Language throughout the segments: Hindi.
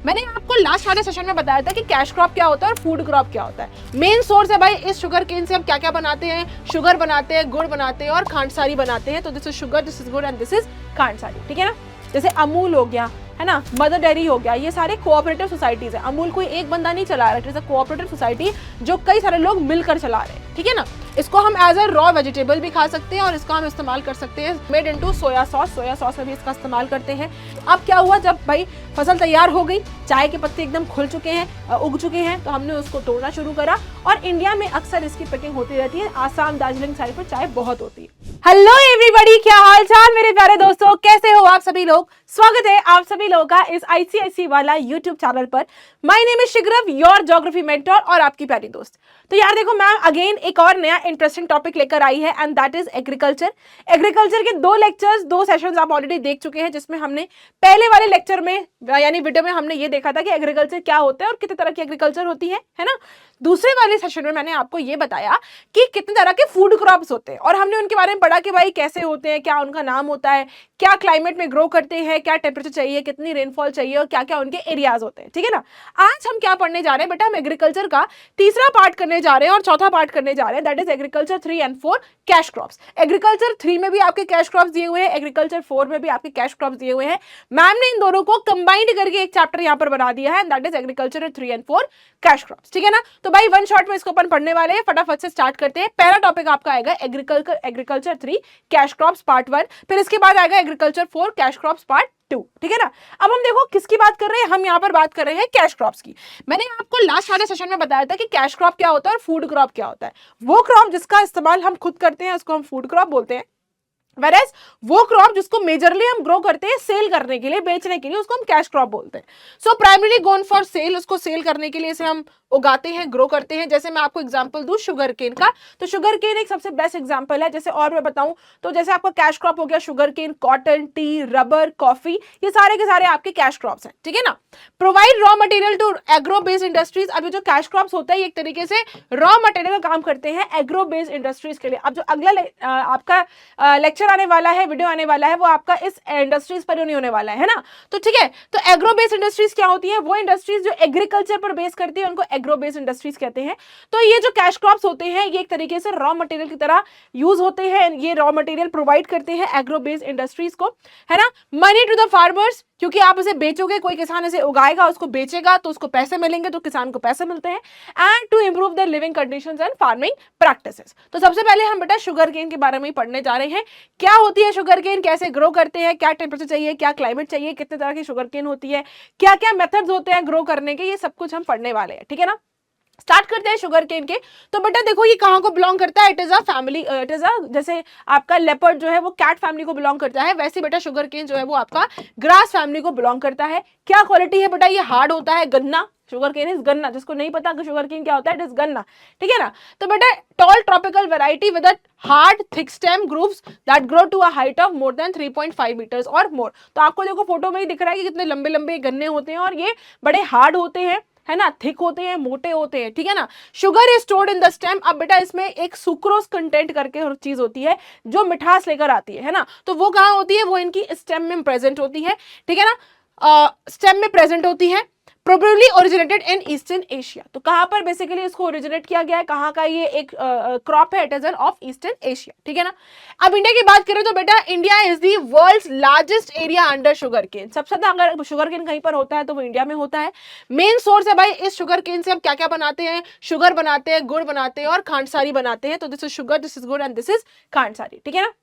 मैंने आपको लास्ट वाले सेशन में बताया था कि कैश क्रॉप क्या होता है और फूड क्रॉप क्या होता है। मेन सोर्स है भाई, इस शुगर केन से हम क्या क्या बनाते हैं, शुगर बनाते हैं, गुड़ बनाते हैं और खांडसारी बनाते हैं। तो this is sugar, this is गुड़ एंड दिस इज खांडसारी, ठीक है ना। जैसे अमूल हो गया, है ना, मदर डेयरी हो गया, ये सारे कोऑपरेटिव सोसाइटीज है। अमूल कोई एक बंदा नहीं चला रहा है, it is a cooperative society जो कई सारे लोग मिलकर चला रहे हैं, ठीक है ना। इसको हम एज अ रॉ वेजिटेबल भी खा सकते हैं और इसको हम इस्तेमाल कर सकते हैं मेड इनटू सोया सॉस में भी इसका इस्तेमाल करते हैं। अब क्या हुआ, जब भाई फसल तैयार हो गई, चाय के पत्ते एकदम खुल चुके हैं, उग चुके हैं, तो हमने उसको तोड़ना शुरू करा। और इंडिया में अक्सर इसकी पिकिंग होती रहती है, आसाम दार्जिलिंग साइड पर चाय बहुत होती है। हेलो एवरीबॉडी, क्या हाल चाल मेरे प्यारे दोस्तों, कैसे हो आप सभी लोग। स्वागत है आप सभी लोगों का इस आईसीआईसी वाला यूट्यूब चैनल पर। My name is Shigrav, your geography mentor और आपकी प्यारी दोस्त। तो यार देखो, मैम अगेन एक और नया इंटरेस्टिंग टॉपिक लेकर आई है and that is agriculture. Agriculture के 2 लेक्चर्स, 2 सेशंस आप ऑलरेडी देख चुके हैं, जिसमें हमने पहले वाले लेक्चर में यानी वीडियो में हमने ये देखा था कि एग्रीकल्चर क्या होता है और कितने तरह की एग्रीकल्चर होती है ना। दूसरे वाले सेशन में मैंने आपको ये बताया कि कितने तरह के फूड क्रॉप्स होते हैं और हमने उनके बारे में पढ़ा कि भाई कैसे होते हैं, क्या उनका नाम होता है, क्या क्लाइमेट में ग्रो करते हैं, क्या टेम्परेचर चाहिए, कितनी रेनफॉल चाहिए और क्या क्या उनके एरियाज होते हैं, ठीक है ना। आज हम क्या पढ़ने जा रहे हैं बेटा, हम एग्रीकल्चर का तीसरा पार्ट करने जा रहे हैं और चौथा पार्ट करने जा रहे हैं, that is agriculture 3 and 4 cash crops. Agriculture 3 में भी आपके कैश क्रॉप्स दिए हुए हैं, एग्रीकल्चर 4 में भी आपके कैश क्रॉप्स दिए हुए हैं। मैम ने इन दोनों को कंबाइंड करके एक चैप्टर यहाँ पर बना दिया है, that is agriculture 3 and 4 cash crops, ठीक है ना। तो भाई वन शॉट में इसको अपन पढ़ने वाले हैं, फटाफट से स्टार्ट करते हैं। पहला टॉपिक आपका आएगा एग्रीकल्चर 3 कैश क्रॉप्स पार्ट 1, फिर इसके बाद आएगा एग्रीकल्चर 4 कैश क्रॉप्स पार्ट 2, ठीक है ना। अब हम देखो किसकी बात कर रहे हैं, हम यहाँ पर बात कर रहे हैं कैश क्रॉप्स की। मैंने आपको लास्ट वाले सेशन में बताया था कि कैश क्रॉप क्या होता है और फूड क्रॉप क्या होता है। वो क्रॉप जिसका इस्तेमाल हम खुद करते हैं उसको हम फूड क्रॉप बोलते हैं, Whereas वो क्रॉप जिसको मेजरली हम ग्रो करते हैं सेल करने के लिए, बेचने के लिए, उसको हम कैश क्रॉप बोलते हैं। सो प्राइमरीली गोन फॉर सेल, उसको सेल करने के लिए इसे हम उगाते हैं, ग्रो करते हैं। जैसे मैं आपको एग्जांपल दूं शुगर केन का, तो शुगर केन एक सबसे बेस्ट एग्जांपल है। जैसे और मैं बताऊं तो जैसे आपका कैश क्रॉप हो गया sugarcane, cotton, tea, rubber, coffee, ये सारे के सारे आपके कैश क्रॉप्स हैं, ठीक है ना। Provide raw material to agro based industries. अब ये जो कैश क्रॉप्स होता है एक तरीके से रॉ मटेरियल का काम करते हैं एग्रो बेस्ड इंडस्ट्रीज के लिए। अब जो अगला आपका लेक्चर आने वाला है, वीडियो आने वाला है, वो आपका इस इंडस्ट्रीज पर नहीं होने वाला है ना। तो ठीक है, तो एग्रो बेस्ड इंडस्ट्रीज क्या होती है, वो इंडस्ट्रीज जो एग्रीकल्चर पर बेस करती है उनको एग्रो बेस्ड इंडस्ट्रीज कहते हैं। तो ये जो कैश क्रॉप्स होते हैं ये एक तरीके से रॉ मटेरियल की तरह यूज होते हैं, ये रॉ मटेरियल प्रोवाइड करते हैं एग्रो बेस्ड इंडस्ट्रीज को, है ना। मनी टू द फार्मर्स, क्योंकि आप इसे बेचोगे, कोई किसान इसे उगाएगा, उसको बेचेगा तो उसको पैसे मिलेंगे, तो किसान को पैसे मिलते हैं। And to improve the living conditions and farming practices. तो सबसे पहले हम बेटा शुगर केन के बारे में ही पढ़ने जा रहे हैं। क्या होती है शुगर केन, कैसे ग्रो करते हैं, क्या टेम्परेचर चाहिए, क्या क्लाइमेट चाहिए, कितने तरह की शुगर केन होती है, क्या क्या मेथड्स होते हैं ग्रो करने के, ये सब कुछ हम पढ़ने वाले हैं, ठीक है ना। स्टार्ट करते हैं शुगर केन के। तो बेटा देखो ये कहाँ को बिलोंग करता है, it is a family, it is अ, जैसे आपका लेपर्ड जो है वो कैट फैमिली को बिलोंग करता है, वैसे बेटा शुगर केन जो है वो आपका ग्रास फैमिली को बिलोंग करता है। क्या क्वालिटी है बेटा, ये हार्ड होता है, गन्ना, शुगर केन इज गन्ना। जिसको नहीं पता कि शुगर केन क्या होता है, इट इज गन्ना, ठीक है ना। तो बेटा tall tropical variety with hard thick stem grooves that grow to a height of more than 3.5 metres और मोर। तो आपको देखो फोटो में ही दिख रहा है कि कितने लंबे लंबे गन्ने होते हैं और ये बड़े हार्ड होते हैं, है ना, थिक होते हैं, मोटे होते हैं, ठीक है ना। Sugar is stored in the stem. अब बेटा इसमें एक सुक्रोज कंटेंट करके और चीज होती है जो मिठास लेकर आती है ना। तो वो कहाँ होती है, वो इनकी स्टेम में प्रेजेंट होती है, ठीक है ना, स्टेम में प्रेजेंट होती है। Probably originated in eastern Asia. तो कहां पर बेसिकली इसको ओरिजिनेट किया गया है, कहां का ये एक क्रॉप है, it is of eastern Asia, ठीक है ना। अब इंडिया की बात करें तो बेटा India is the world's largest area under sugarcane. सबसे ज्यादा अगर शुगर केन कहीं पर होता है तो वो इंडिया में होता है। मेन सोर्स है भाई, इस शुगर केन से हम क्या क्या बनाते हैं, शुगर बनाते हैं, गुड़ बनाते हैं और खांडसारी बनाते हैं। तो this is sugar, this is गुड़ एंड दिस इज खांडसारी, ठीक है ना।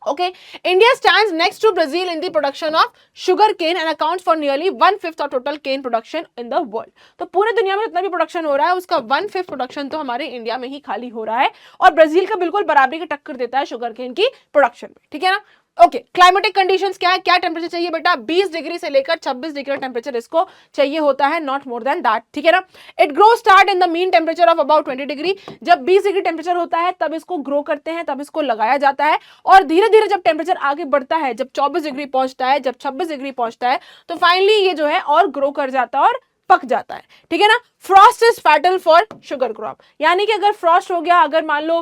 Okay, India stands next to Brazil in the production of sugar cane and accounts for nearly 1/5 of total cane production in the world. तो पूरे दुनिया में जितना भी प्रोडक्शन हो रहा है उसका 1/5 प्रोडक्शन तो हमारे इंडिया में ही खाली हो रहा है और ब्राजील का बिल्कुल बराबरी की टक्कर देता है शुगर केन की प्रोडक्शन में, ठीक है ना। ओके, क्लाइमेटिक कंडीशंस क्या है, क्या टेम्परेचर चाहिए बेटा, 20 डिग्री से लेकर 26 डिग्री टेम्परेचर इसको चाहिए होता है, नॉट मोर देन दैट, ठीक है ना। It grow start in the mean temperature of about 20 degree. जब 20 डिग्री टेम्परेचर होता है तब इसको ग्रो करते हैं, तब इसको लगाया जाता है और धीरे धीरे जब टेम्परेचर आगे बढ़ता है, जब 24 डिग्री पहुंचता है, जब 26 डिग्री पहुंचता है, तो फाइनली ये जो है और ग्रो कर जाता है और पक जाता है, ठीक है ना। Frost is fatal for sugar crop, यानी कि अगर फ्रॉस्ट हो गया, अगर मान लो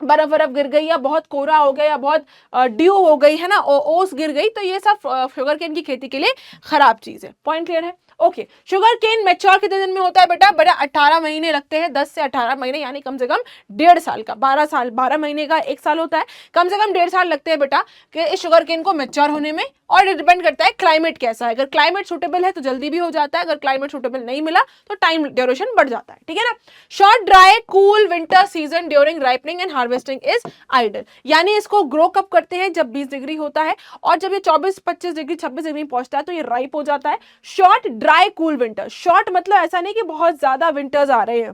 बर्फ गिर गई या बहुत कोहरा हो गया या बहुत ड्यू हो गई, है ना, ओस गिर गई, तो ये सब शुगर केन की खेती के लिए खराब चीज है। पॉइंट क्लियर है। ओके, शुगर केन मैच्योर कितने दिन में होता है बेटा? 18 महीने लगते हैं, 10 से 18 महीने, यानी कम से कम 1.5 साल का, 12 साल, 12 महीने का 1 साल होता है, कम से कम 1.5 साल लगते हैं बेटा कि इस शुगर केन को मैच्योर होने में। और ये डिपेंड करता है क्लाइमेट कैसा है, अगर क्लाइमेट सुटेबल है तो जल्दी भी हो जाता है, अगर क्लाइमेट सुटेबल नहीं मिला तो टाइम ड्यूरेशन बढ़ जाता है, ठीक है ना। Short dry cool winter season during ripening and harvesting is ideal, यानी इसको ग्रो कब करते हैं? जब 20 डिग्री होता है, और जब ये 24-25 डिग्री 26 डिग्री पहुंचता है तो ये राइप हो जाता है। Short dry cool winter, short मतलब ऐसा नहीं कि बहुत ज्यादा विंटर्स आ रहे हैं,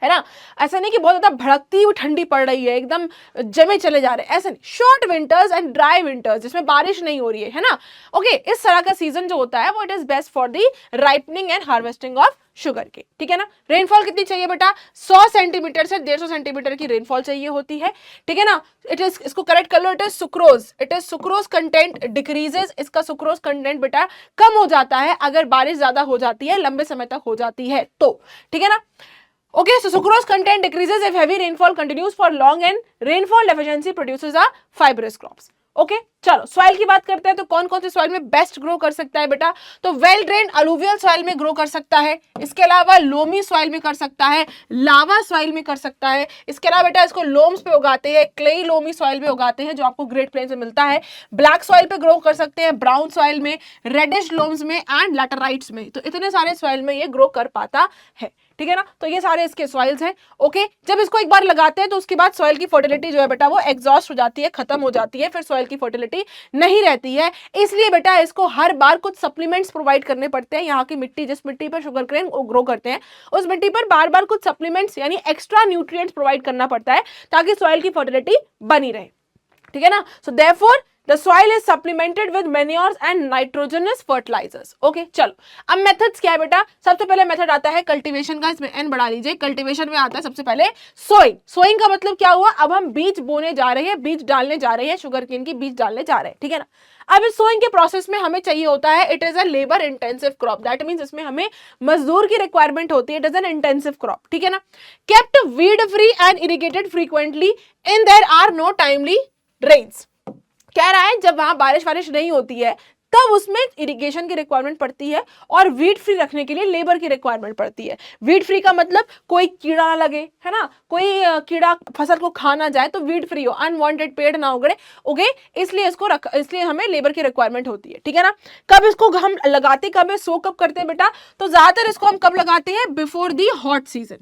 है ना, ऐसा नहीं कि बहुत ज्यादा भड़कती हुई ठंडी पड़ रही है, एकदम जमे चले जा रहे हैं, ऐसा नहीं। Short winters and dry winters, जिसमें बारिश नहीं हो रही है ना, ओके, इस तरह का सीजन जो होता है वो it is best for the ripening and harvesting of sugar के, ठीक है ना। रेनफॉल कितनी चाहिए बेटा? 100 सेंटीमीटर से 150 सेंटीमीटर की रेनफॉल चाहिए होती है, ठीक है ना। इट इज, इसको करेक्ट कर लो, it is sucrose, it is sucrose content decreases, इसका सुक्रोज कंटेंट बेटा कम हो जाता है अगर बारिश ज्यादा हो जाती है, लंबे समय तक हो जाती है तो, ठीक है ना। Okay, so sucrose content decreases if heavy rainfall continues for long and rainfall deficiency produces a fibrous crops. Okay, चलो सॉइल की बात करते हैं, तो कौन कौन से सॉइल में बेस्ट ग्रो कर सकता है बेटा? तो वेल ड्रेन अलुवियल सॉइल में ग्रो कर सकता है, इसके अलावा लोमी सॉइल में कर सकता है, लावा सॉइल में कर सकता है, इसके अलावा बेटा इसको लोम्स पे उगाते हैं, क्लेई लोमी सॉइल पे उगाते हैं जो आपको ग्रेट प्लेन से मिलता है, ब्लैक सॉइल पे ग्रो कर सकते हैं, ब्राउन सॉइल में, रेडिश लोम्स में एंड लैटेराइट्स में, तो इतने सारे सॉइल में ये ग्रो कर पाता है, ठीक है ना। तो ये सारे इसके सॉइल्स हैं, ओके। जब इसको एक बार लगाते हैं तो उसके बाद सॉइल की फर्टिलिटी जो है बेटा वो एग्जॉस्ट हो जाती है, खत्म हो जाती है, फिर सॉइल की फर्टिलिटी नहीं रहती है, इसलिए बेटा इसको हर बार कुछ सप्लीमेंट्स प्रोवाइड करने पड़ते हैं। यहाँ की मिट्टी, जिस मिट्टी पर शुगर केन ग्रो करते हैं, उस मिट्टी पर बार बार कुछ सप्लीमेंट्स यानी एक्स्ट्रा न्यूट्रिएंट्स प्रोवाइड करना पड़ता है ताकि सॉइल की फर्टिलिटी बनी रहे, ठीक है ना। So therefore the soil is supplemented with manures and nitrogenous fertilizers. Okay, चलो अब मेथड्स क्या है बेटा? सबसे पहले मेथड आता है कल्टीवेशन का, इसमें एन बढ़ा लीजिए। कल्टीवेशन में आता है सबसे पहले सोइंग। सोइंग का मतलब क्या हुआ? अब हम बीज बोने जा रहे हैं, बीज डालने जा रहे हैं, शुगर केन की बीज डालने जा रहे हैं, ठीक है ना। अब इस सोइंग के प्रोसेस में हमें चाहिए होता है, it is a labour intensive crop, that means इसमें हमें मजदूर की रिक्वायरमेंट होती है, it is an intensive crop, ठीक है ना। Kept weed free and irrigated frequently in there are no timely rains. कह रहा है जब वहां बारिश नहीं होती है तब उसमें इरिगेशन की रिक्वायरमेंट पड़ती है और वीड फ्री रखने के लिए लेबर की रिक्वायरमेंट पड़ती है। वीड फ्री का मतलब कोई कीड़ा ना लगे, है ना, कोई कीड़ा फसल को खा ना जाए, तो वीड फ्री हो, अनवांटेड पेड़ ना उगे, इसलिए हमें लेबर की रिक्वायरमेंट होती है, ठीक है ना। कब इसको हम लगाते, कब है, सो कब करते हैं बेटा? तो ज्यादातर इसको हम कब लगाते हैं? बिफोर दी हॉट सीजन,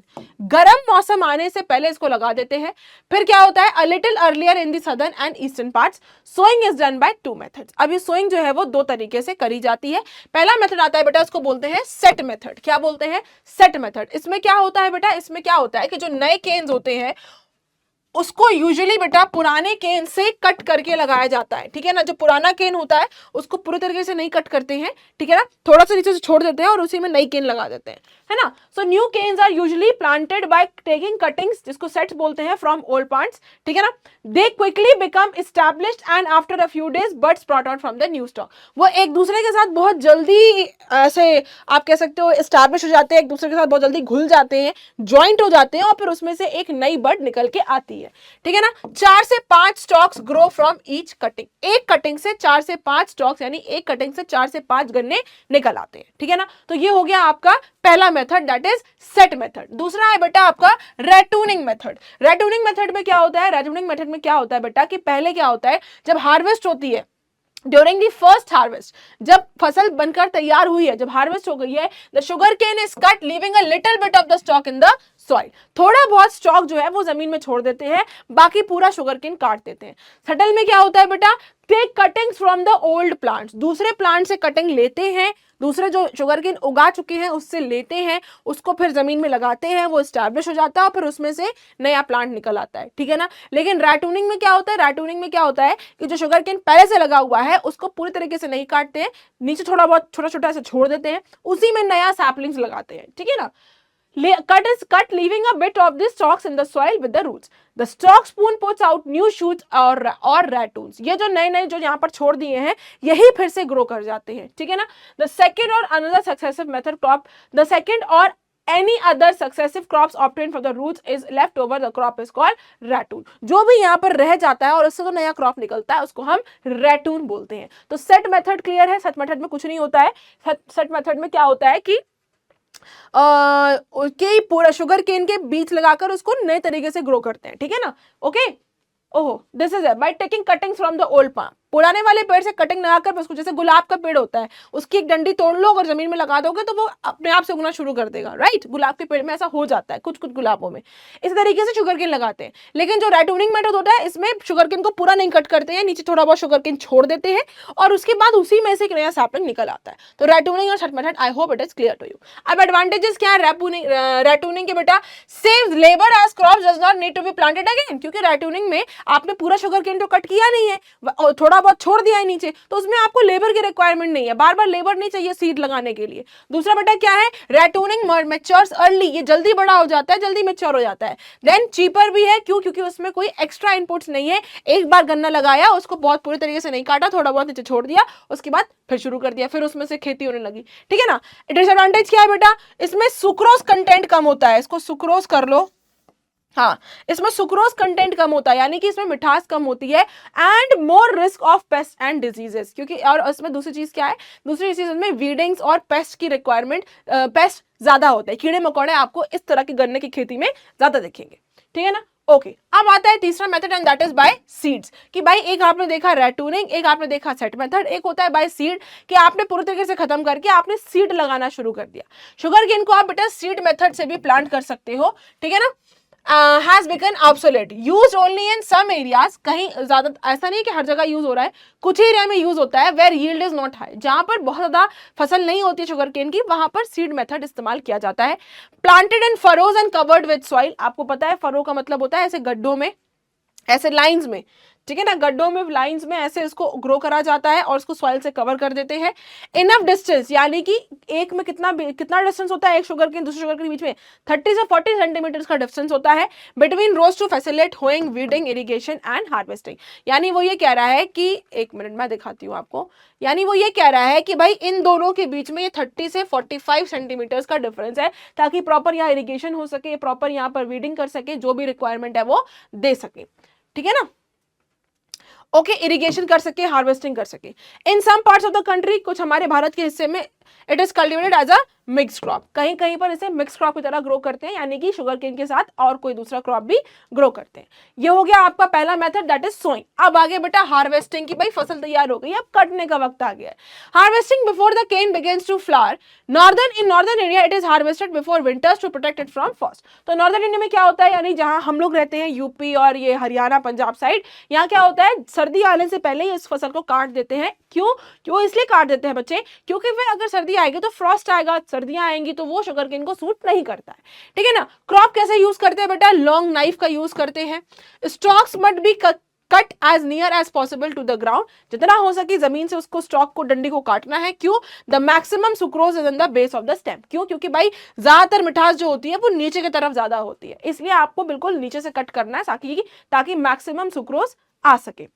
गर्म मौसम आने से पहले इसको लगा देते हैं। फिर क्या होता है? A little earlier in the southern and eastern parts. Sowing is done by 2 methods. अब ये सोइंग जो है वो 2 तरीके से करी जाती है। पहला मेथड आता है बेटा, उसको बोलते हैं सेट मेथड। क्या बोलते हैं? Set method. इसमें क्या होता है बेटा? इसमें क्या होता है कि जो नए केन्स होते हैं उसको यूजुअली बेटा पुराने केन से कट करके लगाया जाता है, ठीक है ना। जो पुराना केन होता है उसको पूरी तरीके से नहीं कट करते हैं, ठीक है ना, थोड़ा सा नीचे से छोड़ देते हैं और उसी में नई केन लगा देते हैं, है ना। So new canes are usually planted by taking cuttings, जिसको सेट्स बोलते हैं, फ्रॉम ओल्ड प्लांट्स, ठीक है ना। They quickly become established and after a few days buds sprout out from the new stock. वो एक दूसरे के साथ बहुत जल्दी ऐसे आप कह सकते हो एस्टैब्लिश हो जाते हैं, एक दूसरे के साथ बहुत जल्दी घुल जाते हैं, ज्वाइंट हो जाते हैं और फिर उसमें से एक नई बड निकल के आती है, ठीक है ना। 4 से 5 stocks grow from each cutting. एक कटिंग से 4 से 5 स्टॉक्स यानी एक कटिंग से 4 से 5 गन्ने निकल आते हैं, ठीक है ना। तो ये हो गया आपका पहला method, that is set method. दूसरा है बेटा आपका रेटूनिंग मेथड। रेटूनिंग मेथड में क्या होता है? रेटूनिंग मेथड में क्या होता है बेटा कि पहले क्या होता है, जब हार्वेस्ट होती है, ड्यूरिंग दी फर्स्ट हार्वेस्ट, जब फसल बनकर तैयार हुई है, जब हार्वेस्ट हो गई है, the sugar cane is cut leaving a little bit of the stock in the soil. थोड़ा बहुत स्टॉक जो है वो जमीन में छोड़ देते हैं, बाकी पूरा शुगर केन काट देते हैं। सटल में क्या होता है बेटा? Take cuttings from the old plants, दूसरे प्लांट से कटिंग लेते हैं, दूसरे जो शुगर केन उगा चुके हैं उससे लेते हैं, उसको फिर जमीन में लगाते हैं, वो एस्टैब्लिश हो जाता है और फिर उसमें से नया प्लांट निकल आता है, ठीक है ना। लेकिन रैटूनिंग में क्या होता है? रैटूनिंग में क्या होता है कि जो शुगर केन पहले से लगा हुआ है उसको पूरी तरीके से नहीं काटते हैं, नीचे थोड़ा बहुत छोटा छोटा से छोड़ देते हैं, उसी में नया सैपलिंग्स लगाते हैं, ठीक है ना। Cut is cut, leaving a bit of the stalks in the soil with the roots. The stalk spoon puts out new shoots or ratoons. ये जो नए जो यहाँ पर छोड़ दिए हैं यही फिर से ग्रो कर जाते हैं, ठीक है ना। The second or another successive method crop, the second or any other successive crops obtained from the roots is left over, the crop is called ratoon. जो भी यहाँ पर रह जाता है और उससे तो नया क्रॉप निकलता है उसको हम ratoon बोलते हैं। तो सेट मेथड क्लियर है? सेट मेथड में कुछ नहीं होता है। सेट मेथड में क्या होता है कि पूरा शुगर केन के बीज लगाकर उसको नए तरीके से ग्रो करते हैं, ठीक है ना। ओके, ओहो, this is by taking cuttings from the old palm. पुराने वाले पेड़ से कटिंग लगाकर उसको, जैसे गुलाब का पेड़ होता है, उसकी एक डंडी तोड़ लो और जमीन में लगा दोगे तो वो अपने आप से उगना शुरू कर देगा, राइट। गुलाब के पेड़ में ऐसा हो जाता है कुछ कुछ गुलाबों में। इस तरीके से शुगर केन लगाते हैं। लेकिन जो रैटूनिंग मेथड होता है इसमें शुगर केन को पूरा नहीं कट करते हैं, नीचे थोड़ा बहुत शुगर केन छोड़ देते हैं और उसके बाद उसी में से एक नया सैपलिंग निकल आता है। तो रैटूनिंग और sett method, I hope it is clear to you. अब एडवांटेजेस क्या है रैटूनिंग के बेटा? Saves labour as crops does not need to be planted again, क्योंकि रैटूनिंग में आपने पूरा शुगर केन तो कट किया नहीं है, थोड़ा बहुत छोड़ दिया है नीचे, तो उसमें आपको लेबर की रिक्वायरमेंट नहीं है, बार बार लेबर नहीं चाहिए सीड लगाने के लिए। दूसरा बेटा क्या है? रैटूनिंग मैच्योर्स अर्ली, ये जल्दी बड़ा हो जाता है, जल्दी मैच्योर हो जाता है। देन चीपर भी है, क्यों? क्योंकि उसमें कोई एक्स्ट्रा इनपुट्स नहीं है। एक बार गन्ना लगाया, उसको बहुत पूरी तरीके से नहीं काटा, थोड़ा बहुत नीचे छोड़ दिया, उसके बाद फिर शुरू कर दिया, फिर उसमें से खेती होने लगी, ठीक है ना। डिसएडवांटेज क्या है बेटा? इसमें सुक्रोज कंटेंट कम होता है, इसको सुक्रोज कर लो, हाँ, इसमें सुक्रोज कंटेंट कम होता है, यानी कि इसमें मिठास कम होती है। And more risk of paste and diseases, क्योंकि और इसमें दूसरी चीज क्या है? दूसरी चीज इसमें वीडिंग्स और पेस्ट की रिक्वायरमेंट, पेस्ट ज्यादा होता है, कीड़े मकोड़े आपको इस तरह की गन्ने की खेती में ज्यादा दिखेंगे, ठीक है ना। ओके, अब आता है तीसरा method and that is by seeds. कि भाई एक आपने देखा रैटूनिंग, एक आपने देखा सेट मेथड, एक होता है बाय सीड, कि आपने पूरी तरीके से खत्म करके आपने सीड लगाना शुरू कर दिया। शुगर केन को आप बेटा सीड मेथड से भी प्लांट कर सकते हो, ठीक है ना। has become obsolete, used only in some areas, कहीं ज्यादा ऐसा नहीं है कि हर जगह यूज हो रहा है, कुछ एरिया में यूज होता है, where yield is not high, जहां पर बहुत ज्यादा फसल नहीं होती है शुगर केन की, वहां पर सीड मेथड इस्तेमाल किया जाता है। Planted in furrows and covered with soil, आपको पता है फरो का मतलब होता है ऐसे गड्ढों में, ऐसे लाइंस में, ठीक है ना, गड्ढों में लाइंस में ऐसे इसको ग्रो करा जाता है और इसको सॉइल से कवर कर देते हैं। इनफ डिस्टेंस, यानी कि एक में कितना डिस्टेंस होता है एक शुगर के दूसरे शुगर के बीच में? 30 से 40 सेंटीमीटर का डिस्टेंस होता है between rows to facilitate hoeing, weeding, irrigation and harvesting. यानी वो ये कह रहा है कि, एक मिनट मैं दिखाती हूँ आपको, यानी वो ये कह रहा है कि भाई इन दोनों के बीच में ये 30 से 45 सेंटीमीटर का डिफरेंस है, ताकि प्रॉपर यहाँ इरिगेशन हो सके, प्रॉपर यहाँ पर वीडिंग कर सके, जो भी रिक्वायरमेंट है वो दे सके, ठीक है ना। ओके, इरिगेशन कर सके, हार्वेस्टिंग कर सके। In some parts of the country, कुछ हमारे भारत के हिस्से में, it is cultivated as a mix crop, कहीं कहीं पर इसे मिक्स क्रॉप की तरह ग्रो करते हैं, यानी कि शुगर केन के साथ और कोई दूसरा क्रॉप भी ग्रो करते हैं। ये हो गया आपका पहला मेथड, दैट इज सोइंग। अब आगे बेटा हार्वेस्टिंग की, भाई फसल तैयार हो गई, अब कटने का वक्त आ गया है। Harvesting before the cane begins to flower, in northern area it is harvested before winters to protect it from frost. तो नॉर्दर्न इंडिया में क्या होता है, यानी जहां हम लोग रहते हैं यूपी और ये हरियाणा पंजाब साइड, यहाँ क्या होता है, सर्दी आने से पहले ही इस फसल को काट देते हैं। क्यों इसलिए काट देते हैं बच्चे? क्योंकि फिर अगर सर्दी आएगी तो फ्रॉस्ट आएगा, सर्दियां आएंगी तो वो शुगर केन को सूट नहीं करता है, ठीक है ना। क्रॉप कैसे यूज करते हैं बेटा? लॉन्ग नाइफ का यूज करते हैं। Stalks must be cut as near as possible to the ground, जितना हो सके जमीन से उसको स्टॉक को, डंडी को काटना है। क्यों? The maximum sucrose is in the base of the stem. क्यों? क्योंकि भाई ज्यादातर मिठास जो होती है वो नीचे की तरफ ज्यादा होती है, इसलिए आपको बिल्कुल नीचे से कट करना है ताकि मैक्सिमम सुक्रोज आ सके।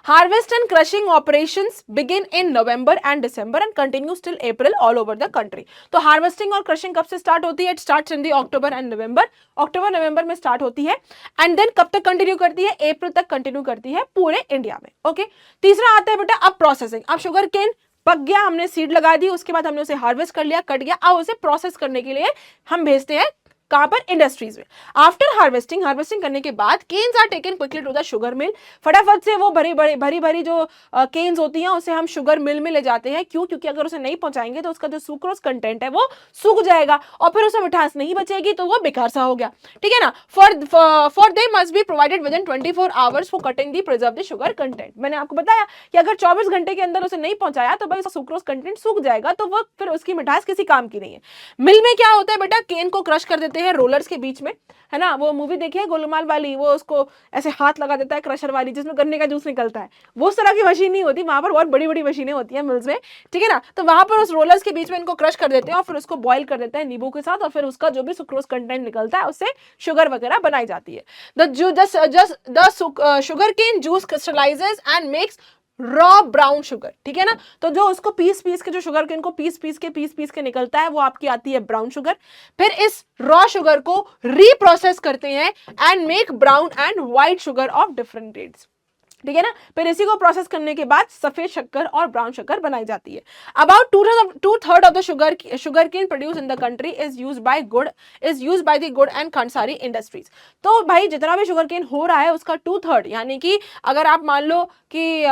Harvest and crushing operations begin in November and December and continue till April all over the country. तो harvesting और crushing कब से start होती है? It starts in the October and November. अक्टूबर नवंबर में start होती है and then कब तक continue करती है? अप्रैल तक continue करती है पूरे इंडिया में। ओके, तीसरा आता है बेटा अब प्रोसेसिंग। अब शुगर केन पक गया, हमने सीड लगा दी, उसके बाद हमने उसे हार्वेस्ट कर लिया, कट गया, अब उसे प्रोसेस करने के लिए हम भेजते हैं कहां पर? इंडस्ट्रीज में। आफ्टर हार्वेस्टिंग करने के बाद canes are taken quickly to the sugar mill. फटाफट से वो भरी भरी जो केन्स होती हैं उसे हम शुगर मिल में ले जाते हैं। क्यों? क्योंकि अगर उसे नहीं पहुंचाएंगे तो उसका जो सुक्रोज कंटेंट है वो सूख जाएगा और फिर उसे मिठास नहीं बचेगी, तो वो बेकार सा हो गया, ठीक है ना। For they must be provided with in 24 hours for cutting the preserve the sugar content. मैंने आपको बताया कि अगर 24 घंटे के अंदर उसे नहीं पहुंचाया तो भाई उसका सुक्रोज कंटेंट सूख जाएगा, तो वो फिर उसकी मिठास किसी काम की नहीं है। मिल में क्या होता है बेटा? केन को क्रश कर देते हैं रोलर्स के बीच में, है ना। वो मूवी देखी है गोलमाल वाली, वो उसको ऐसे हाथ लगा देता है क्रशर वाली, जिसमें गन्ने का जूस निकलता है। वो उस तरह की मशीन नहीं होती, वहां पर बहुत बड़ी बड़ी मशीनें होती हैं मिल्स में, ठीक है ना। तो वहां पर उस रोलर्स के बीच में इनको क्रश कर देते हैं और फिर उसको बॉईल कर देते हैं नींबू के साथ, और फिर उसका जो भी सुक्रोज कंटेंट निकलता है उससे शुगर वगैरह बनाई जाती है। The sugar cane juice crystallises and makes raw brown sugar, ठीक है ना। तो जो उसको पीस पीस के, जो शुगर केन को पीस पीस के निकलता है, वो आपकी आती है ब्राउन शुगर। फिर इस रॉ शुगर को रीप्रोसेस करते हैं and make brown and white sugar of different grades, ठीक है ना। फिर इसी को प्रोसेस करने के बाद सफेद शक्कर और ब्राउन शक्कर बनाई जाती है। About 2/3 of the sugar cane produce in the country is used by the gur and khandsari industries. तो भाई जितना भी शुगर केन हो रहा है उसका 2/3, यानी कि अगर आप मान लो कि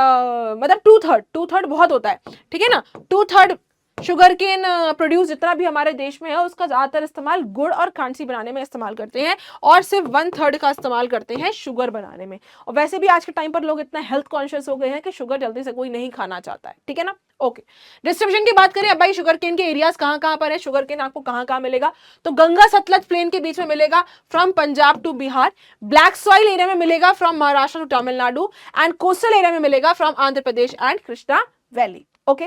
मतलब 2/3 बहुत होता है, ठीक है ना। 2/3 शुगर केन प्रोड्यूस जितना भी हमारे देश में है उसका ज्यादातर इस्तेमाल गुड़ और खांडसी बनाने में इस्तेमाल करते हैं, और सिर्फ 1/3 का इस्तेमाल करते हैं शुगर बनाने में। और वैसे भी आज के टाइम पर लोग इतना हेल्थ कॉन्शियस हो गए हैं कि शुगर जल्दी से कोई नहीं खाना चाहता है, ठीक है ना। ओके, डिस्ट्रीब्यूशन की बात करें अब भाई, शुगर केन के एरियाज कहां कहां पर है, शुगर केन आपको कहां कहां मिलेगा, तो गंगा सतलज प्लेन के बीच में मिलेगा from Punjab to Bihar, black soil area में मिलेगा from Maharashtra to Tamil Nadu, and coastal area में मिलेगा from Andhra Pradesh and Krishna valley. Okay,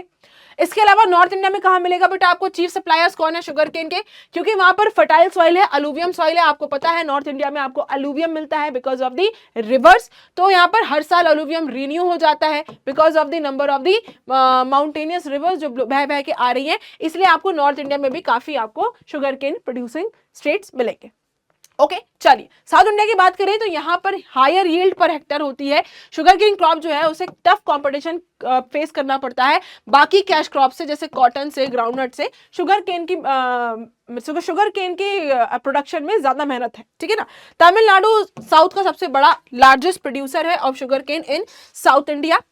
इसके अलावा नॉर्थ इंडिया में कहां मिलेगा बेटा आपको, चीफ सप्लायर्स कौन है शुगर केन के, क्योंकि वहां पर फर्टाइल सॉइल है, अलुवियम सॉइल है, आपको पता है नॉर्थ इंडिया में आपको अलुवियम मिलता है बिकॉज ऑफ द रिवर्स। तो यहाँ पर हर साल अलुवियम रिन्यू हो जाता है because of the number of the mountainous reverse जो बह बह के आ रही है, इसलिए आपको नॉर्थ इंडिया में भी काफी आपको शुगर केन प्रोड्यूसिंग स्टेट्स मिलेंगे। ओके, चलिए साउथ इंडिया की बात करें तो यहाँ पर हायर यील्ड पर हेक्टर होती है, शुगर केन क्रॉप जो है उसे टफ कंपटीशन फेस करना पड़ता है बाकी कैश क्रॉप से, जैसे कॉटन से, ग्राउंडनट से। शुगर केन की प्रोडक्शन में ज्यादा मेहनत है, ठीक है ना। तमिलनाडु साउथ का सबसे बड़ा लार्जेस्ट प्रोड्यूसर है of sugar cane in south India.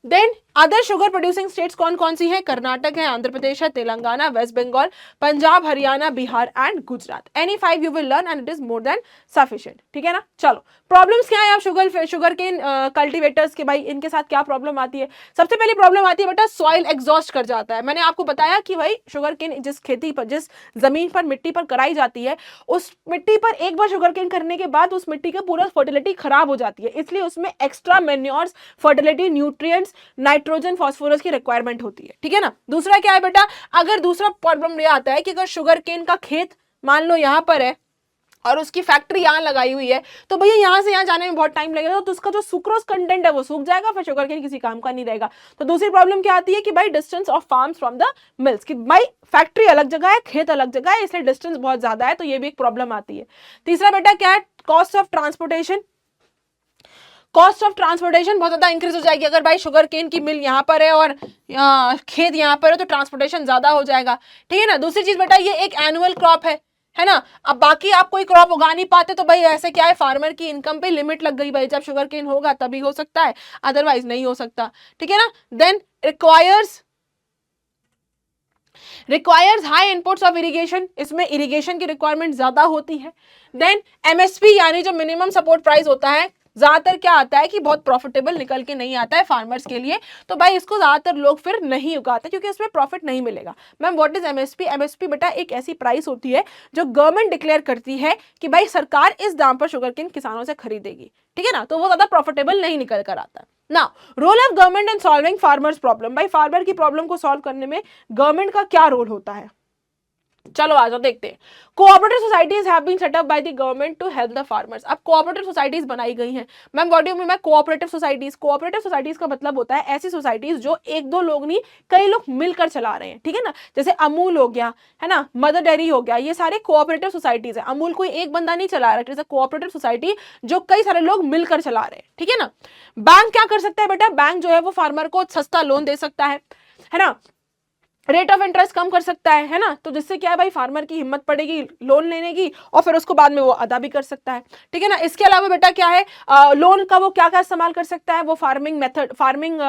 Then other sugar producing states कौन कौन सी है, कर्नाटक है, आंध्र प्रदेश है, Telangana, west Bengal, Punjab, Haryana, Bihar and Gujarat. Any 5 you will learn and it is more than sufficient, ठीक है ना। चलो, प्रॉब्लम्स क्या है आप शुगर केन कल्टीवेटर्स के, भाई इनके साथ क्या प्रॉब्लम आती है। सबसे पहली प्रॉब्लम आती है बेटा, सॉइल एग्जॉस्ट कर जाता है। मैंने आपको बताया कि भाई शुगर केन जिस खेती पर, जिस जमीन पर, मिट्टी पर कराई जाती है, उस मिट्टी पर एक बार शुगर केन करने के बाद उस मिट्टी का पूरा फर्टिलिटी खराब हो जाती है, इसलिए उसमें extra manures, fertility, nutrients, nitrogen, phosphorus की रिक्वायरमेंट होती है, ठीक है ना। दूसरा क्या है बेटा, अगर दूसरा प्रॉब्लम ये आता है कि अगर शुगर केन का खेत मान लो यहाँ पर है और उसकी फैक्ट्री यहाँ लगाई हुई है, तो भैया यहाँ से यहाँ जाने में बहुत टाइम लगेगा, तो उसका जो सुक्रोज कंटेंट है वो सूख जाएगा, फिर शुगर केन किसी काम का नहीं रहेगा। तो दूसरी प्रॉब्लम क्या आती है कि भाई distance of farms from the mills, कि भाई फैक्ट्री अलग जगह है, खेत अलग जगह है, इसलिए डिस्टेंस बहुत ज्यादा है, तो ये भी एक प्रॉब्लम आती है। तीसरा बेटा क्या है, cost of transportation. Cost of transportation बहुत ज्यादा इंक्रीज हो जाएगी, अगर भाई शुगर केन की मिल यहाँ पर है और खेत यहाँ पर है तो ट्रांसपोर्टेशन ज्यादा हो जाएगा, ठीक है ना। दूसरी चीज बेटा, ये एक एनुअल क्रॉप है ना। अब बाकी आप कोई क्रॉप उगा नहीं पाते तो भाई ऐसे क्या है, फार्मर की इनकम पे लिमिट लग गई भाई, जब शुगर केन होगा तभी हो सकता है, अदरवाइज नहीं हो सकता, ठीक है ना। Then requires high inputs of irrigation, इसमें इरिगेशन की रिक्वायरमेंट ज्यादा होती है। देन एमएसपी यानी जो मिनिमम सपोर्ट प्राइस होता है, ज्यादातर क्या आता है कि बहुत प्रॉफिटेबल निकल के नहीं आता है फार्मर्स के लिए, तो भाई इसको ज्यादातर लोग फिर नहीं उगाते क्योंकि इसमें प्रॉफिट नहीं मिलेगा। Ma'am what is MSP? MSP बेटा एक ऐसी प्राइस होती है जो गवर्नमेंट डिक्लेयर करती है कि भाई सरकार इस दाम पर शुगर केन किसानों से खरीदेगी, ठीक है ना, तो वो ज्यादा प्रॉफिटेबल नहीं निकल कर आता। ना role of government in solving farmers problem, भाई फार्मर की प्रॉब्लम को सॉल्व करने में गवर्नमेंट का क्या रोल होता है, चलो आ जाओ देखते हैं। Cooperative societies have been set up by the government to help the farmers. अब कोऑपरेटिव सोसाइटीज बनाई गई हैं। Ma'am what do you mean by cooperative societies? Cooperative societies का मतलब होता है ऐसी सोसाइटीज जो एक दो लोग नहीं, कई लोग मिलकर चला रहे हैं, ठीक है ना। जैसे अमूल हो गया, है ना, मदर डेयरी हो गया, ये सारे कोऑपरेटिव सोसाइटीज है। अमूल कोई एक बंदा नहीं चला रहा है, it is a cooperative society जो कई सारे लोग मिलकर चला रहे हैं, ठीक है ना। बैंक क्या कर सकता है बेटा? बैंक जो है वो फार्मर को सस्ता लोन दे सकता है ना, रेट ऑफ इंटरेस्ट कम कर सकता है ना, तो जिससे क्या है भाई फार्मर की हिम्मत पड़ेगी लोन लेने की और फिर उसको बाद में वो अदा भी कर सकता है, ठीक है ना। इसके अलावा बेटा क्या है, लोन का वो क्या क्या इस्तेमाल कर सकता है, वो फार्मिंग मेथड, फार्मिंग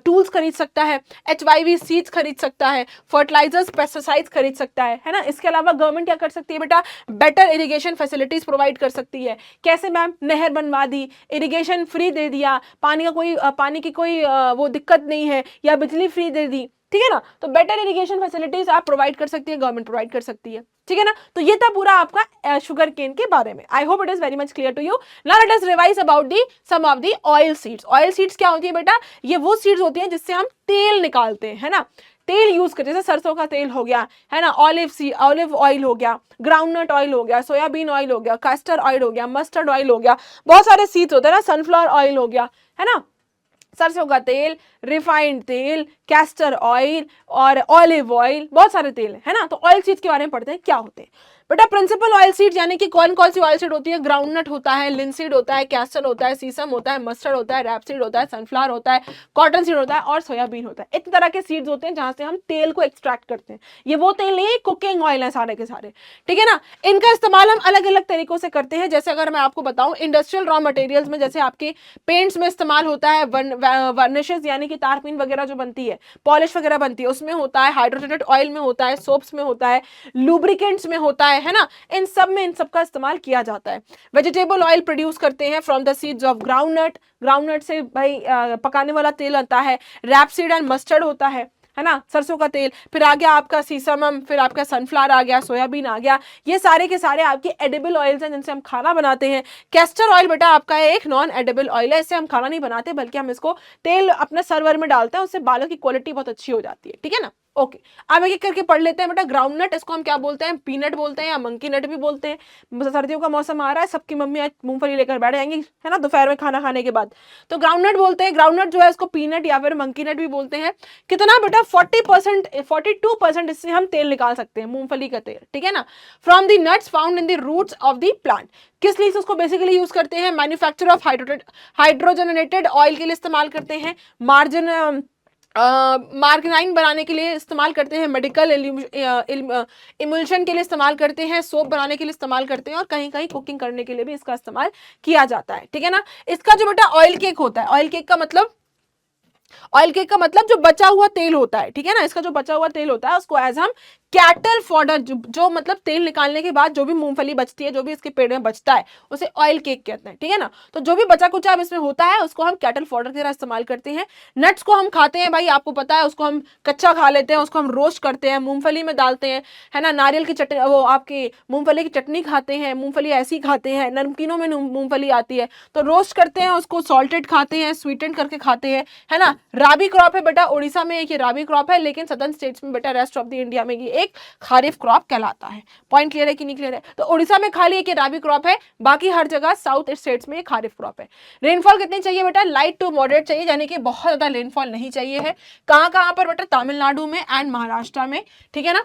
टूल्स खरीद सकता है, HYV सीड्स खरीद सकता है, फर्टिलाइजर्स, पेस्टिसाइड्स खरीद सकता है ना। इसके अलावा गवर्नमेंट क्या कर सकती है बेटा? बेटर इरिगेशन फैसिलिटीज प्रोवाइड कर सकती है। कैसे मैम? नहर बनवा दी, इरिगेशन फ्री दे दिया, पानी की कोई वो दिक्कत नहीं है, या बिजली फ्री दे दी, ठीक है ना। तो बेटर इरिगेशन फैसिलिटीज आप प्रोवाइड कर सकती है, गवर्नमेंट प्रोवाइड कर सकती है, ठीक है ना। तो ये था पूरा आपका शुगर केन के बारे में। I hope it is very much clear to you. Now let us revise about the some of the oil seeds. Oil seeds क्या होती है बेटा? ये वो सीड्स होती हैं जिससे हम तेल निकालते हैं, है ना, तेल यूज करते हैं, जैसे सरसों का तेल हो गया, है ना, ऑलिव ऑयल हो गया, ग्राउंडनट ऑयल हो गया, सोयाबीन ऑयल हो गया, कैस्टर ऑयल हो गया, मस्टर्ड ऑयल हो गया, बहुत सारे सीड्स होते हैं ना, सनफ्लावर ऑयल हो गया, है ना, सरसों का तेल, रिफाइंड तेल, कैस्टर ऑयल और ऑलिव ऑयल, बहुत सारे तेल है ना। तो ऑयल सीड्स के बारे में पढ़ते हैं क्या होते हैं बेटा। प्रिंसिपल ऑयल सीड यानी कि कौन कौन सी ऑयल सीड होती है? ग्राउंडनट होता है, लिनसीड होता है, कैस्टर होता है, सीसम होता है, मस्टर्ड होता है, रैपसीड होता है, सनफ्लावर होता है, कॉटन सीड होता है और सोयाबीन होता है। इतने तरह के सीड्स होते हैं जहां से हम तेल को एक्सट्रैक्ट करते हैं। ये वो तेल नहीं है, कुकिंग ऑयल है सारे के सारे, ठीक है ना। इनका इस्तेमाल हम अलग अलग तरीकों से करते हैं। जैसे अगर मैं आपको बताऊं इंडस्ट्रियल रॉ मटेरियल्स में, जैसे आपके पेंट्स में इस्तेमाल होता है, वर्निशेस यानी कि तारपीन वगैरह जो बनती है, पॉलिश वगैरह बनती है, उसमें होता है, हाइड्रोजनेटेड ऑयल में होता है, सोप्स में होता है, लुब्रिकेंट्स में होता है ना। इन सब में इन सब का इस्तेमाल किया जाता है। वेजिटेबल ऑयल प्रोड्यूस करते हैं from the seeds of groundnut, groundnut से भाई पकाने वाला तेल आता है। रैपसीड एंड मस्टर्ड होता है ना, सरसों का तेल। फिर आ गया आपका सीसम, फिर आपका सनफ्लावर आ गया, सोयाबीन आ गया। ये सारे के सारे आपके एडिबल ऑयल्स हैं जिनसे हम खाना बनाते हैं। कैस्टर ऑयल बेटा आपका एक नॉन एडिबल ऑयल है, इससे हम खाना नहीं बनाते बल्कि हम इसको तेल अपने सर्वर में डालते हैं, उससे बालों की क्वालिटी बहुत अच्छी हो जाती है, ठीक है ना। ओके, अब एक एक करके पढ़ लेते हैं बेटा। ग्राउंडनट, इसको हम क्या बोलते हैं? पीनट बोलते हैं या मंकी नट भी बोलते हैं। सर्दियों का मौसम आ रहा है, सबकी मम्मी आज मूंगफली लेकर बैठ जाएंगी है ना, दोपहर में खाना खाने के बाद। तो ग्राउंडनट बोलते हैं। ग्राउंडनट जो है इसको पीनट या फिर मंकी नट भी बोलते हैं। कितना बेटा? 42% इससे हम तेल निकाल सकते हैं, मूंगफली का तेल, ठीक है ना। From the nuts found in the roots of the plant. किस लिए उसको बेसिकली यूज करते हैं? मैन्युफैक्चर ऑफ हाइड्रोजनेटेड ऑयल के लिए इस्तेमाल करते हैं। मार्गनाइन बनाने के लिए इस्तेमाल करते हैं। मेडिकल इमल्शन के लिए इस्तेमाल करते हैं। सोप बनाने के लिए इस्तेमाल करते हैं और कहीं कहीं कुकिंग करने के लिए भी इसका इस्तेमाल किया जाता है, ठीक है ना। इसका जो बेटा ऑयल केक होता है, ऑयल केक का मतलब जो बचा हुआ तेल होता है, ठीक है ना। इसका जो बचा हुआ तेल होता है उसको एज हम कैटल फॉडर, जो मतलब तेल निकालने के बाद जो भी मूंगफली बचती है, जो भी इसके पेड़ में बचता है, उसे ऑयल केक कहते हैं, ठीक है ना। तो जो भी बचा कुचा अब इसमें होता है उसको हम कैटल फॉडर की तरह इस्तेमाल करते हैं। नट्स को हम खाते हैं भाई, आपको पता है, उसको हम कच्चा खा लेते हैं, उसको हम रोस्ट करते हैं, मूंगफली में डालते हैं, है ना। नारियल की चटनी, वो आपकी मूंगफली की चटनी खाते हैं, मूंगफली ऐसी खाते हैं, नमकीनों में मूंगफली आती है तो रोस्ट करते हैं, उसको सॉल्टेड खाते हैं, स्वीटेंड करके खाते हैं, है ना। राबी क्रॉप है बेटा, उड़ीसा में एक ये राबी क्रॉप है, लेकिन सदर्न स्टेट्स में बेटा, रेस्ट ऑफ द इंडिया में ये एक खारिफ क्रॉप कहलाता है। पॉइंट क्लियर है कि नहीं क्लियर है? तो उड़ीसा में खाली एक राबी क्रॉप है, बाकी हर जगह साउथ स्टेट्स में खारिफ क्रॉप है। रेनफॉल कितनी चाहिए बेटा? लाइट टू मॉडरेट चाहिए, यानी कि बहुत ज्यादा रेनफॉल नहीं चाहिए है। कहां कहां पर बेटा? तमिलनाडु में एंड महाराष्ट्र में, ठीक है ना।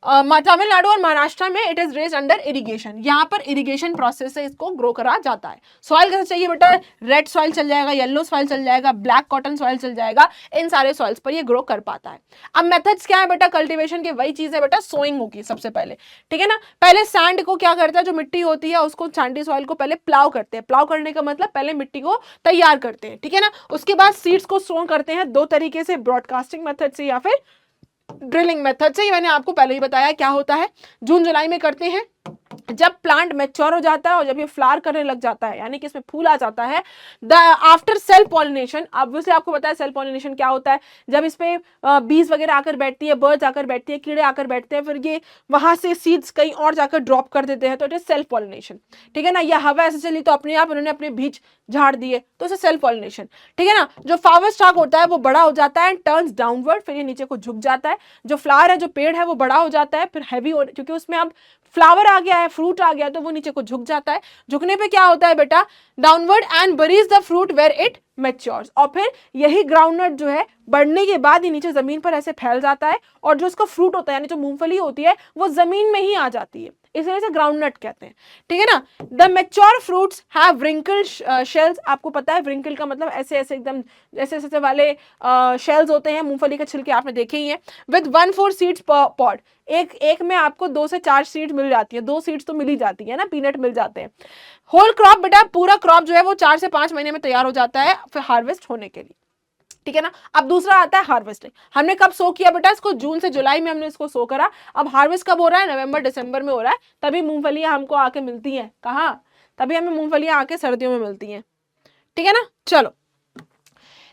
तमिलनाडु और महाराष्ट्र में it is raised under irrigation, यहाँ पर इरिगेशन प्रोसेस से इसको ग्रो करा जाता है। सॉइल कैसे चाहिए बेटा? रेड सॉइल चल जाएगा, येलो सॉइल चल जाएगा, ब्लैक कॉटन सॉइल चल जाएगा, इन सारे सॉइल्स पर ये ग्रो कर पाता है। अब मेथड्स क्या है बेटा कल्टीवेशन के? वही चीज है बेटा, सोइंग होगी सबसे पहले, ठीक है ना। पहले सैंड को क्या करता है, जो मिट्टी होती है उसको, सैंडी सॉइल को पहले प्लाव करते हैं। प्लाव करने का मतलब पहले मिट्टी को तैयार करते हैं, ठीक है ना। उसके बाद सीड्स को सो करते हैं दो तरीके से, ब्रॉडकास्टिंग मेथड से या फिर ड्रिलिंग मेथड से। मैंने आपको पहले ही बताया क्या होता है। जून जुलाई में करते हैं, जब प्लांट मैच्योर हो जाता है और जब ये फ्लावर करने लग जाता है, यानी कि इसमें फूल आ जाता है। आफ्टर सेल्फ पॉलिनेशन, ऑब्वियसली आपको पता है सेल्फ पॉलिनेशन क्या होता है। जब इस पे बीज वगैरह आकर बैठती है, बर्ड्स आकर बैठती है, कीड़े आकर बैठते हैं, फिर ये वहां से सीड्स कहीं और जाकर ड्रॉप कर देते हैं, तो इट इज सेल्फ पॉलिनेशन, ठीक है ना। या हवा ऐसे चली तो अपने आप उन्होंने अपने बीज झाड़ दिए, तो इसे सेल्फ पॉलिनेशन, ठीक है ना। जो फ्लावर स्टॉक होता है वो बड़ा हो जाता है, टर्न्स डाउनवर्ड, फिर ये नीचे को झुक जाता है। जो फ्लावर है, जो पेड़ है, वो बड़ा हो जाता है, फिर हैवी हो, क्योंकि उसमें अब फ्लावर आ गया है, फ्रूट आ गया, तो वो नीचे को झुक जाता है। झुकने पे क्या होता है बेटा? Downward and buries the fruit where it matures. और फिर यही ग्राउंडनट जो है बढ़ने के बाद ही नीचे जमीन पर ऐसे फैल जाता है, और जो इसका फ्रूट होता है यानी जो मूंगफली होती है वो जमीन में ही आ जाती है, इसलिए इसे ग्राउंडनट कहते हैं, ठीक है ना। The mature fruits have wrinkle shells. आपको पता है व्रिंकल का मतलब ऐसे ऐसे एकदम ऐसे ऐसे वाले शेल्स होते हैं, मूंगफली के छिलके आपने देखे ही हैं। विद 1-4 सीड्स पर पॉड, एक में आपको 2 से 4 सीड्स मिल जाती है, 2 सीड्स तो मिल ही जाती है ना, पीनट मिल जाते हैं। होल क्रॉप बेटा, पूरा क्रॉप जो है वो 4 से 5 महीने में तैयार हो जाता है फिर हार्वेस्ट होने के लिए, ठीक है ना। अब दूसरा आता है हार्वेस्टिंग। हमने कब सो किया बेटा? इसको जून से जुलाई में हमने इसको सो करा। अब हार्वेस्ट कब हो रहा है? नवंबर दिसंबर में हो रहा है। तभी मूंगफलियां हमको आके मिलती हैं, कहाँ? तभी हमें मूंगफलियां आके सर्दियों में मिलती हैं, ठीक है ना। चलो,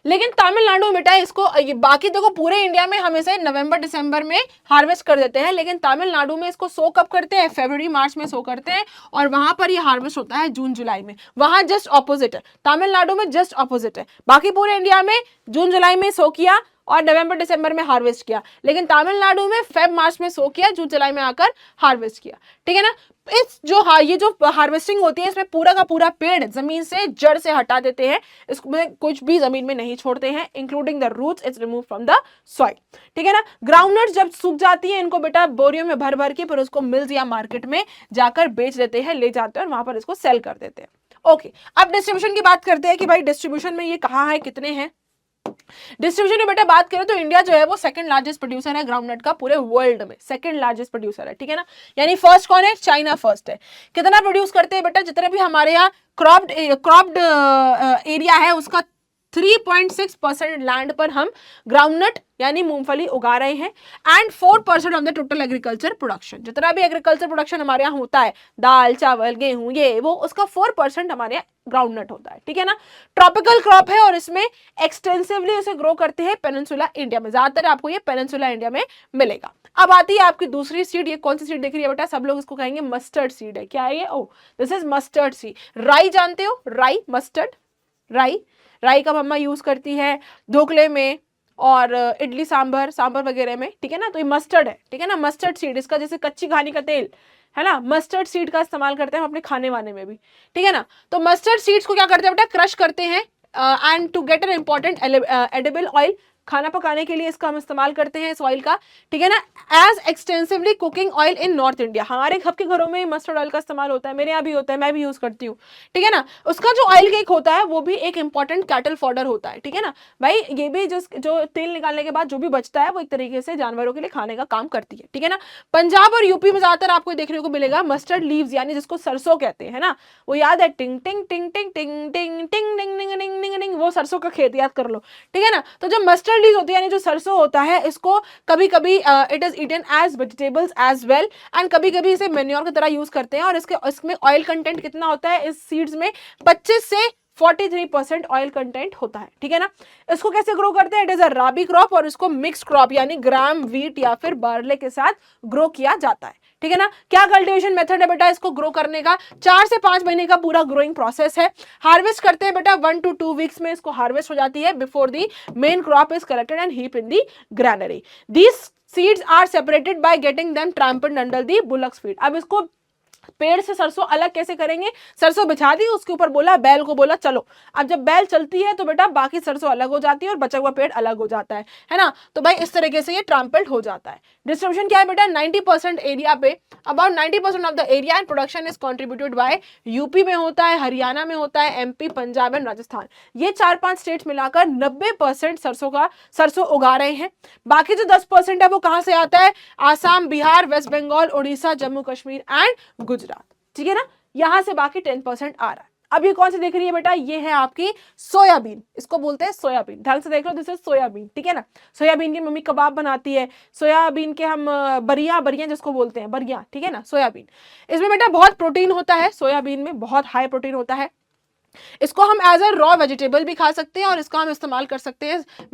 लेकिन तमिलनाडु में बेटा इसको, बाकी देखो पूरे इंडिया में हम इसे नवंबर दिसंबर में हार्वेस्ट कर देते हैं, लेकिन तमिलनाडु में इसको सो कब करते हैं? फरवरी मार्च में सो करते हैं, और वहां पर ये हार्वेस्ट होता है जून जुलाई में। वहां जस्ट ऑपोजिट है, तमिलनाडु में जस्ट ऑपोजिट है। बाकी पूरे इंडिया में जून जुलाई में सो किया, और नवंबर दिसंबर में हार्वेस्ट किया, लेकिन तमिलनाडु में फेब मार्च में सो किया, जून जुलाई में आकर हार्वेस्ट किया, ठीक है ना। इस जो ये जो हार्वेस्टिंग होती है, इसमें पूरा का पूरा पेड़ जमीन से जड़ से हटा देते हैं, इसमें कुछ भी जमीन में नहीं छोड़ते हैं, including the roots, it's remove from the soil, ठीक है ना। ग्राउंडनट्स जब सूख जाती है, इनको बेटा बोरियों में भर भर के फिर उसको मिल्स या मार्केट में जाकर बेच देते हैं, ले जाते हैं और वहां पर इसको सेल कर देते हैं। ओके, अब डिस्ट्रीब्यूशन की बात करते हैं कि भाई डिस्ट्रीब्यूशन में ये कहाँ है, कितने हैं। डिस्ट्रीब्यूशन में बेटा बात करें तो इंडिया जो है वो सेकंड लार्जेस्ट प्रोड्यूसर है ग्राउंडनट का पूरे वर्ल्ड में, सेकंड लार्जेस्ट प्रोड्यूसर है, ठीक है ना। यानी फर्स्ट कौन है, चाइना फर्स्ट है। कितना प्रोड्यूस करते हैं बेटा, जितने भी हमारे यहाँ क्रॉप्ड एरिया है उसका 3.6% लैंड पर हम ग्राउंडनट यानी मूंगफली उगा रहे हैं, and 4% of the total agriculture production, जितना भी एग्रीकल्चर प्रोडक्शन हमारे यहाँ होता है, दाल चावल गेहूं ये वो, उसका 4% हमारे यहाँ ग्राउंडनट होता है, ठीक है ना। ट्रॉपिकल क्रॉप है और इसमें एक्सटेंसिवली उसे ग्रो करते हैं पेनिनसुला इंडिया में, ज्यादातर आपको ये पेनिनसुला इंडिया में मिलेगा। अब आती है आपकी दूसरी सीड, ये कौन सी सीड दिख रही है बेटा, सब लोग इसको कहेंगे मस्टर्ड सीड है। क्या है ये, ओ दिस इज मस्टर्ड सीड। राई जानते हो, राई, मस्टर्ड, राई का मम्मा यूज करती है ढोकले में और इडली सांभर वगैरह में, ठीक है ना। तो ये मस्टर्ड है, ठीक है ना, मस्टर्ड सीड, इसका जैसे कच्ची घानी का तेल है ना, मस्टर्ड सीड का इस्तेमाल करते हैं हम अपने खाने वाने में भी, ठीक है ना। तो मस्टर्ड सीड्स को क्या करते हैं बेटा, क्रश करते हैं and to get an important edible oil, खाना पकाने के लिए इसका हम इस्तेमाल करते हैं इस ऑयल का, ठीक है ना। As extensively cooking oil in north India, हमारे सबके घरों में मस्टर्ड ऑयल का इस्तेमाल होता है, मेरे यहाँ भी होता है, मैं भी यूज करती हूँ, ठीक है ना। उसका जो ऑयल केक होता है वो भी एक इंपॉर्टेंट कैटल फॉडर होता है, ठीक है ना भाई। ये भी जो तेल निकालने के बाद जो भी बचता है वो एक तरीके से जानवरों के लिए खाने का काम करती है, ठीक है ना। पंजाब और यूपी में ज्यादातर आपको देखने को मिलेगा मस्टर्ड लीव्स, यानी जिसको सरसों कहते हैं ना, वो याद है, टिंग टिंग टिंग टिंग टिंग टिंग टिंग टिंग टिंग टिंग, वो सरसों का खेत, याद कर लो, ठीक है ना। तो जब मस्टर्ड लीव्स होती है यानी जो सरसों होता है, इसको कभी कभी it is eaten as vegetables as well, and कभी कभी इसे मेन्योर की तरह यूज करते हैं। और इसमें ऑयल कंटेंट कितना होता है इस सीड्स में, 25 से 43% ऑयल कंटेंट होता है, ठीक है ना। इसको कैसे ग्रो करते हैं, it is a rabi crop, और इसको मिक्स क्रॉप यानी ग्राम व्हीट या फिर बार्ले के साथ ग्रो किया जाता है, ठीक है ना। क्या कल्टीवेशन मेथड है बेटा इसको ग्रो करने का, 4 से 5 महीने का पूरा ग्रोइंग प्रोसेस है। हार्वेस्ट करते हैं बेटा 1 to 2 वीक्स में इसको हार्वेस्ट हो जाती है, before the main crop is collected and heap in the granary. These seeds are separated by getting them trampled under the bullocks feet. अब इसको पेड़ से सरसों अलग कैसे करेंगे, सरसों बिछा दी, उसके ऊपर बोला बैल को, बोला चलो। अब जब बैल चलती है तो बेटा बाकी सरसों अलग हो जाती है और बचा हुआ पेड़ अलग हो जाता है ना। तो भाई इस तरीके से ये ट्रैम्पल्ड हो जाता है। डिस्ट्रीब्यूशन क्या है बेटा, 90% एरिया पे, about 90% of the area and production is contributed bye UP में होता है, हरियाणा में होता है, एमपी, पंजाब एंड राजस्थान, ये 4-5 स्टेट्स मिलाकर 90% सरसों उगा रहे हैं। बाकी जो 10% है वो कहां से आता है, आसाम, बिहार, वेस्ट बंगाल, उड़ीसा, जम्मू कश्मीर एंड गुजरात, ठीक है ना। यहां से बाकी 10% आ रहा है। अब ये कौन सी दिख रही है बेटा, ये है आपकी सोयाबीन, इसको बोलते हैं सोयाबीन, ढंग से देख लो, दिस इज सोयाबीन, ठीक है ना। सोयाबीन की मम्मी कबाब बनाती है, सोयाबीन के हम बरियां जिसको बोलते हैं, बरियां, ठीक है ना, सोयाबीन। इसमें बेटा बहुत प्रोटीन होता है, सोयाबीन में बहुत हाई प्रोटीन होता है। इसको हम एज अ रॉ वेजिटेबल भी खा सकते हैं और इसका हम इस्तेमाल कर सकते हैं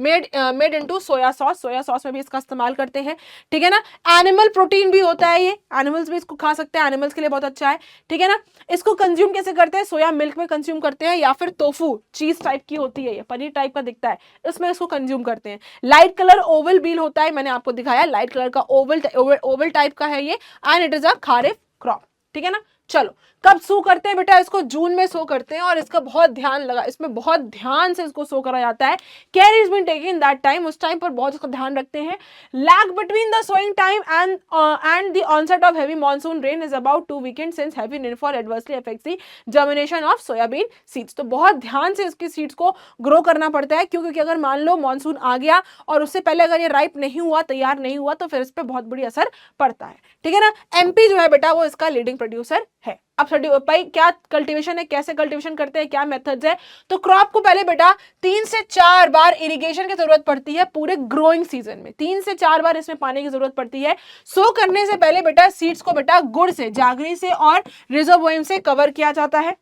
मेड इनटू सोया सॉस में भी इसका इस्तेमाल करते हैं, ठीक है ना। एनिमल प्रोटीन भी होता है, ये एनिमल्स भी इसको खा सकते हैं, एनिमल्स के लिए बहुत अच्छा है, ठीक है ना। इसको कंज्यूम कैसे करते हैं, सोया मिल्क में कंज्यूम करते हैं, या फिर टोफू चीज टाइप की होती है, ये पनीर टाइप का दिखता है, इसमें इसको कंज्यूम करते हैं। लाइट कलर ओवल बील होता है, मैंने आपको दिखाया लाइट कलर का ओवल टाइप का है ये, and it is a kharif crop, ठीक है ना। चलो कब सो करते हैं बेटा, इसको जून में सो करते हैं, और इसका बहुत ध्यान लगा, इसमें बहुत ध्यान से इसको सो करा जाता है। Care is been taken that time, उस टाइम पर बहुत इसका ध्यान रखते हैं। Lag between the sowing time and the onset of heavy monsoon rain is about 2 weekend since heavy rainfall adversely affects the germination of soybean seeds. तो बहुत ध्यान से इसकी सीड्स को ग्रो करना पड़ता है, क्योंकि अगर मान लो मॉनसून आ गया और उससे पहले अगर ये राइप नहीं हुआ, तैयार नहीं हुआ, तो फिर इस पर बहुत बड़ी असर पड़ता है, ठीक है ना। एमपी जो है बेटा वो इसका लीडिंग प्रोड्यूसर है। अब भाई क्या कल्टीवेशन है, कैसे कल्टीवेशन करते हैं, क्या मेथड्स है, तो क्रॉप को पहले बेटा 3 से 4 बार इरिगेशन की जरूरत पड़ती है पूरे ग्रोइंग सीजन में, 3 से 4 बार इसमें पानी की जरूरत पड़ती है। सो करने से पहले बेटा सीड्स को बेटा गुड़ से, जागरी से और रिजोवोइम से कवर किया जाता है।